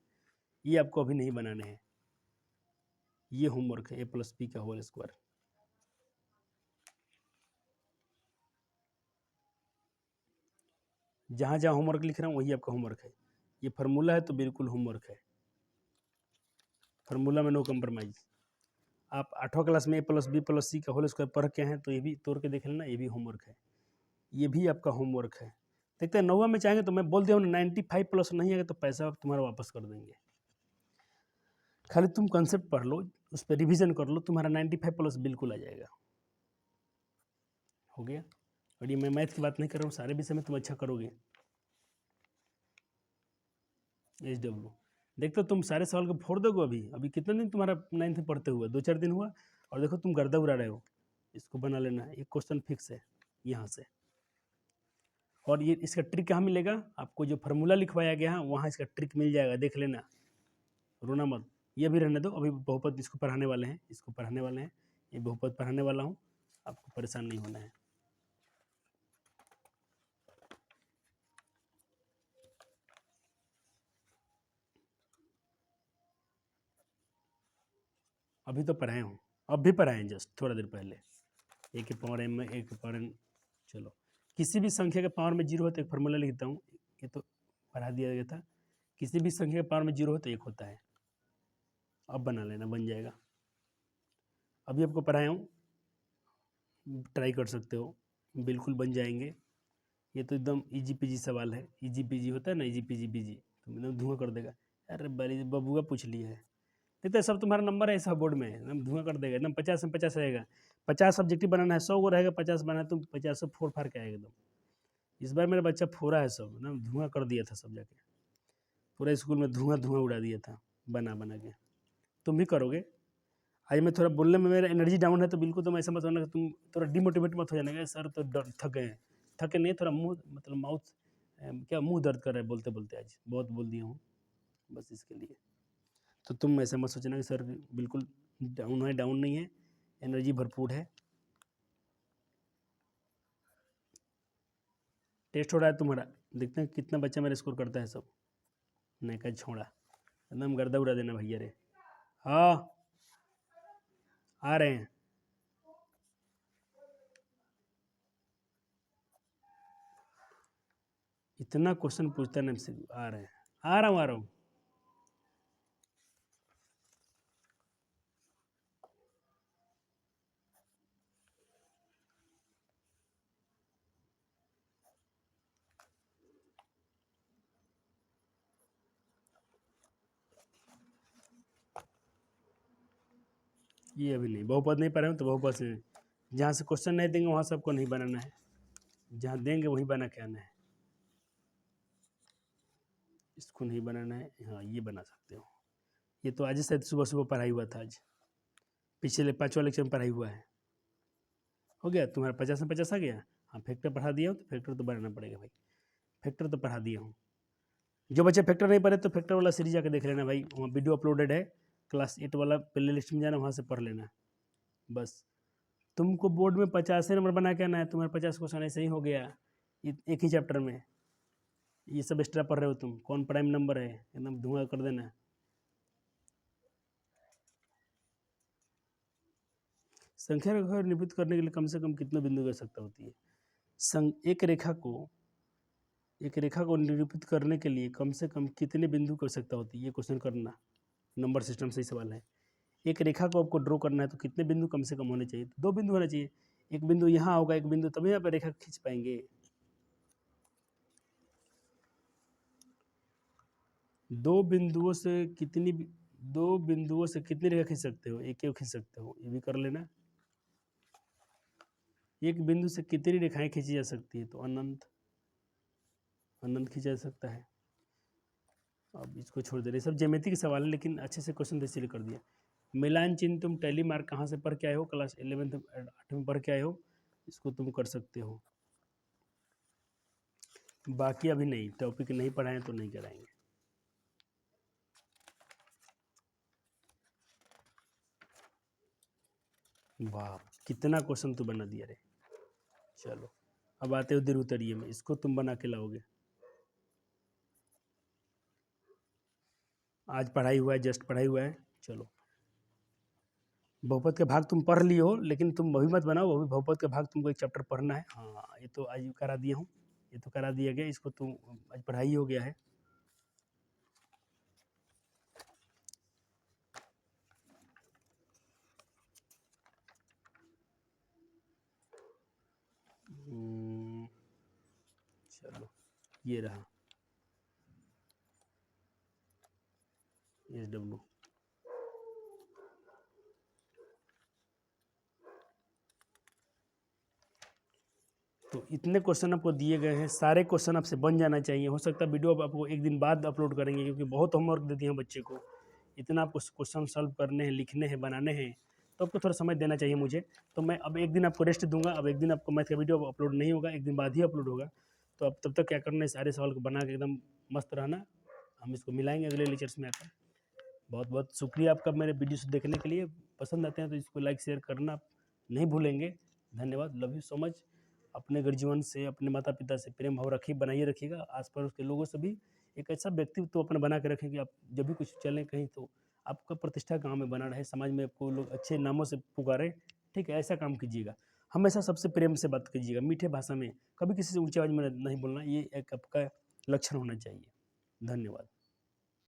ये आपको अभी नहीं बनाने हैं। ये होमवर्क है A+B का होल स्क्वायर। जहाँ जहाँ होमवर्क लिख रहा हूँ वही आपका होमवर्क है। ये फार्मूला है तो बिल्कुल होमवर्क है, फार्मूला में नो कम्प्रोमाइज़। आप 8वां क्लास में A+B+C का होल स्क्वायर पढ़ के हैं तो ये भी तोड़ के देख लेना, ये भी होमवर्क है, ये भी आपका होमवर्क है। देखते हैं 9वां में चाहेंगे तो मैं बोल दिया हूँ 95 प्लस नहीं आएगा तो पैसा तुम्हारा वापस कर देंगे। खाली तुम कंसेप्ट पढ़ लो, उस पर रिविजन कर लो, तुम्हारा 95 प्लस बिल्कुल आ जाएगा। हो गया। और ये मैं मैथ की बात नहीं कर रहा हूँ, सारे विषय में तुम अच्छा करोगे। SW देखते तुम सारे सवाल को फोड़ दोगे। अभी कितने दिन तुम्हारा 9th में पढ़ते हुए, 2-4 दिन हुआ, और देखो तुम गर्दा उड़ा रहे हो। इसको बना लेना, एक क्वेश्चन फिक्स है यहाँ से। और ये इसका ट्रिक कहाँ मिलेगा, आपको जो फार्मूला लिखवाया गया है वहाँ इसका ट्रिक मिल जाएगा, देख लेना, रोना मत। ये भी रहने दो, अभी बहुपद इसको पढ़ाने वाले हैं, ये बहुपद पढ़ाने वाला हूँ, आपको परेशान नहीं होना है। अभी तो पढ़ाए हूँ, अब भी पढ़ाए हैं जस्ट थोड़ा देर पहले, A के पावर M में A के पावर N। चलो किसी भी संख्या के पावर में 0 हो तो एक फार्मूला लिखता हूँ, ये तो पढ़ा दिया गया था। किसी भी संख्या के पावर में 0 हो तो 1 होता है, अब बना लेना, बन जाएगा। अभी आपको पढ़ाया हूँ, ट्राई कर सकते हो, बिल्कुल बन जाएंगे। ये तो एकदम इजी पीजी सवाल है, इजी पीजी होता है ना, इजी पीजी पीजी, तो मतलब धुआं कर देगा। अरे बड़ी बबुआ पूछ लिया है, देखते सब तुम्हारा नंबर है सब बोर्ड में, एकदम धुआं कर देगा, एकदम 50 में 50 रहेगा। 50 सब्जेक्टिव बनाना है, 100 को रहेगा, 50 बनाना है, तुम 50 से फोड़ फाड़ के आएगा एकदम। इस बार मेरा बच्चा फोड़ा है सब, एकदम धुआं कर दिया था सब जाके, पूरा स्कूल में धुआं धुआं उड़ा दिया था बना बना के। तुम भी करोगे। आज मैं थोड़ा बोलने में मेरा एनर्जी डाउन है, तो बिल्कुल तुम ऐसा मत होना कि तुम थोड़ा डिमोटिवेट मत हो जाना कि सर तो थक गए हैं। थके नहीं, थोड़ा मुंह मतलब माउथ क्या मुंह दर्द कर रहा है बोलते बोलते, आज बहुत बोल दिया हूँ बस इसके लिए। तो तुम ऐसा मत सोचना कि सर बिल्कुल डाउन नहीं है, एनर्जी भरपूर है। टेस्ट हो रहा है तुम्हारा, देखते हैं कितना बच्चा मेरा स्कोर करता है सब। नहीं का छोड़ा, एकदम गर्दा उड़ा देना भैया रे। हाँ आ रहे हैं। इतना क्वेश्चन पूछता है ना हमसे। आ रहे हैं, आ रहा हूँ। ये अभी नहीं, बहुपद नहीं पा रहे हो तो बहुपद से जहाँ से क्वेश्चन नहीं देंगे वहाँ सबको नहीं बनाना है, जहाँ देंगे वहीं बना के आना है। इसको नहीं बनाना है, हाँ ये बना सकते हो। ये तो आज शायद सुबह सुबह पढ़ाई हुआ था, आज पिछले 5वां लेक्चर में पढ़ाई हुआ है। हो गया तुम्हारा 50 में 50 आ गया। हाँ फैक्टर पढ़ा दिया हूँ तो फैक्टर तो बनाना पड़ेगा भाई, फैक्टर तो पढ़ा दिया हूँ। जो बच्चे फैक्टर नहीं पढ़े तो फैक्टर वाला सीरीज जाकर देख लेना भाई, वहाँ वीडियो अपलोडेड है, क्लास 8 वाला प्ले लिस्ट में जाना, वहाँ से पढ़ लेना। बस तुमको बोर्ड में 50 नंबर बना के आना है, तुम्हारे 50 क्वेश्चन ऐसे ही हो गया एक ही चैप्टर में। ये सब एक्स्ट्रा पढ़ रहे हो तुम, कौन प्राइम नंबर है, एकदम धुआं कर देना। संख्या रेखा निरूपित करने के लिए कम से कम कितने बिंदु की आवश्यकता होती है? एक रेखा को निरूपित करने के लिए कम से कम कितने बिंदु की आवश्यकता होती है, ये क्वेश्चन करना। नंबर सिस्टम से ही सवाल है। एक रेखा को आपको ड्रॉ करना है तो कितने बिंदु कम से कम होने चाहिए? तो 2 बिंदु होना चाहिए। एक बिंदु यहाँ होगा, एक बिंदु, तभी यहाँ पे रेखा खींच पाएंगे। 2 बिंदुओं से कितनी 2 बिंदुओं से कितनी रेखा खींच सकते हो? एक ही खींच सकते हो, ये भी कर लेना। एक बिंदु से कितनी रेखाएं खींची जा सकती है? तो अनंत, अनंत खींचा जा सकता है। अब इसको छोड़ दे रहे, सब ज्योमेट्री के सवाल है, लेकिन अच्छे से क्वेश्चन तो इसलिए कर दिया। मिलान चिन्ह तुम टैली मार्क कहाँ से पढ़ के आए हो? क्लास 11 8 पढ़ के आए हो, इसको तुम कर सकते हो। बाकी अभी नहीं, टॉपिक नहीं पढ़ाएं तो नहीं कराएंगे। वाह कितना क्वेश्चन तो बना दिया रे। चलो अब आते हो द्वितीय में, इसको तुम बना के लाओगे। आज पढ़ाई हुआ है, जस्ट पढ़ाई हुआ है। चलो बहुपद के भाग तुम पढ़ लिए हो, लेकिन तुम वही मत बनाओ, वही बहुपद के भाग तुमको एक चैप्टर पढ़ना है। हाँ ये तो आज करा दिया हूँ, ये तो करा दिया गया, इसको तुम आज पढ़ाई हो गया है। चलो ये रहा SW। तो इतने क्वेश्चन आपको दिए गए हैं, सारे क्वेश्चन आपसे बन जाना चाहिए। हो सकता है वीडियो आपको एक दिन बाद अपलोड करेंगे, क्योंकि बहुत होमवर्क दे दिए हैं बच्चे को, इतना आपको क्वेश्चन सॉल्व करने हैं, लिखने हैं, बनाने हैं, तो आपको थोड़ा समय देना चाहिए मुझे। तो मैं अब एक दिन आपको रेस्ट दूंगा, अब एक दिन आपको मैथ का वीडियो अपलोड नहीं होगा, एक दिन बाद ही अपलोड होगा। तो अब तब तक क्या करना है, सारे सवाल को बना के एकदम मस्त रहना। हम इसको मिलाएंगे अगले लेक्चर्स में आकर। बहुत बहुत शुक्रिया आपका मेरे वीडियो से देखने के लिए। पसंद आते हैं तो इसको लाइक शेयर करना नहीं भूलेंगे। धन्यवाद, लव यू सो मच। अपने घर जीवन से, अपने माता पिता से प्रेम भाव रखिए, बनाइए रखिएगा। आस पड़ोस के लोगों से भी एक ऐसा व्यक्तित्व तो अपना बना के रखें कि आप जब भी कुछ चलें कहीं तो आपका प्रतिष्ठा गाँव में बना रहे, समाज में आपको लोग अच्छे नामों से पुकारें। ठीक है, ऐसा काम कीजिएगा। हमेशा सबसे प्रेम से बात कीजिएगा, मीठे भाषा में, कभी किसी से ऊंची आवाज़ में नहीं बोलना, ये एक आपका लक्षण होना चाहिए। धन्यवाद।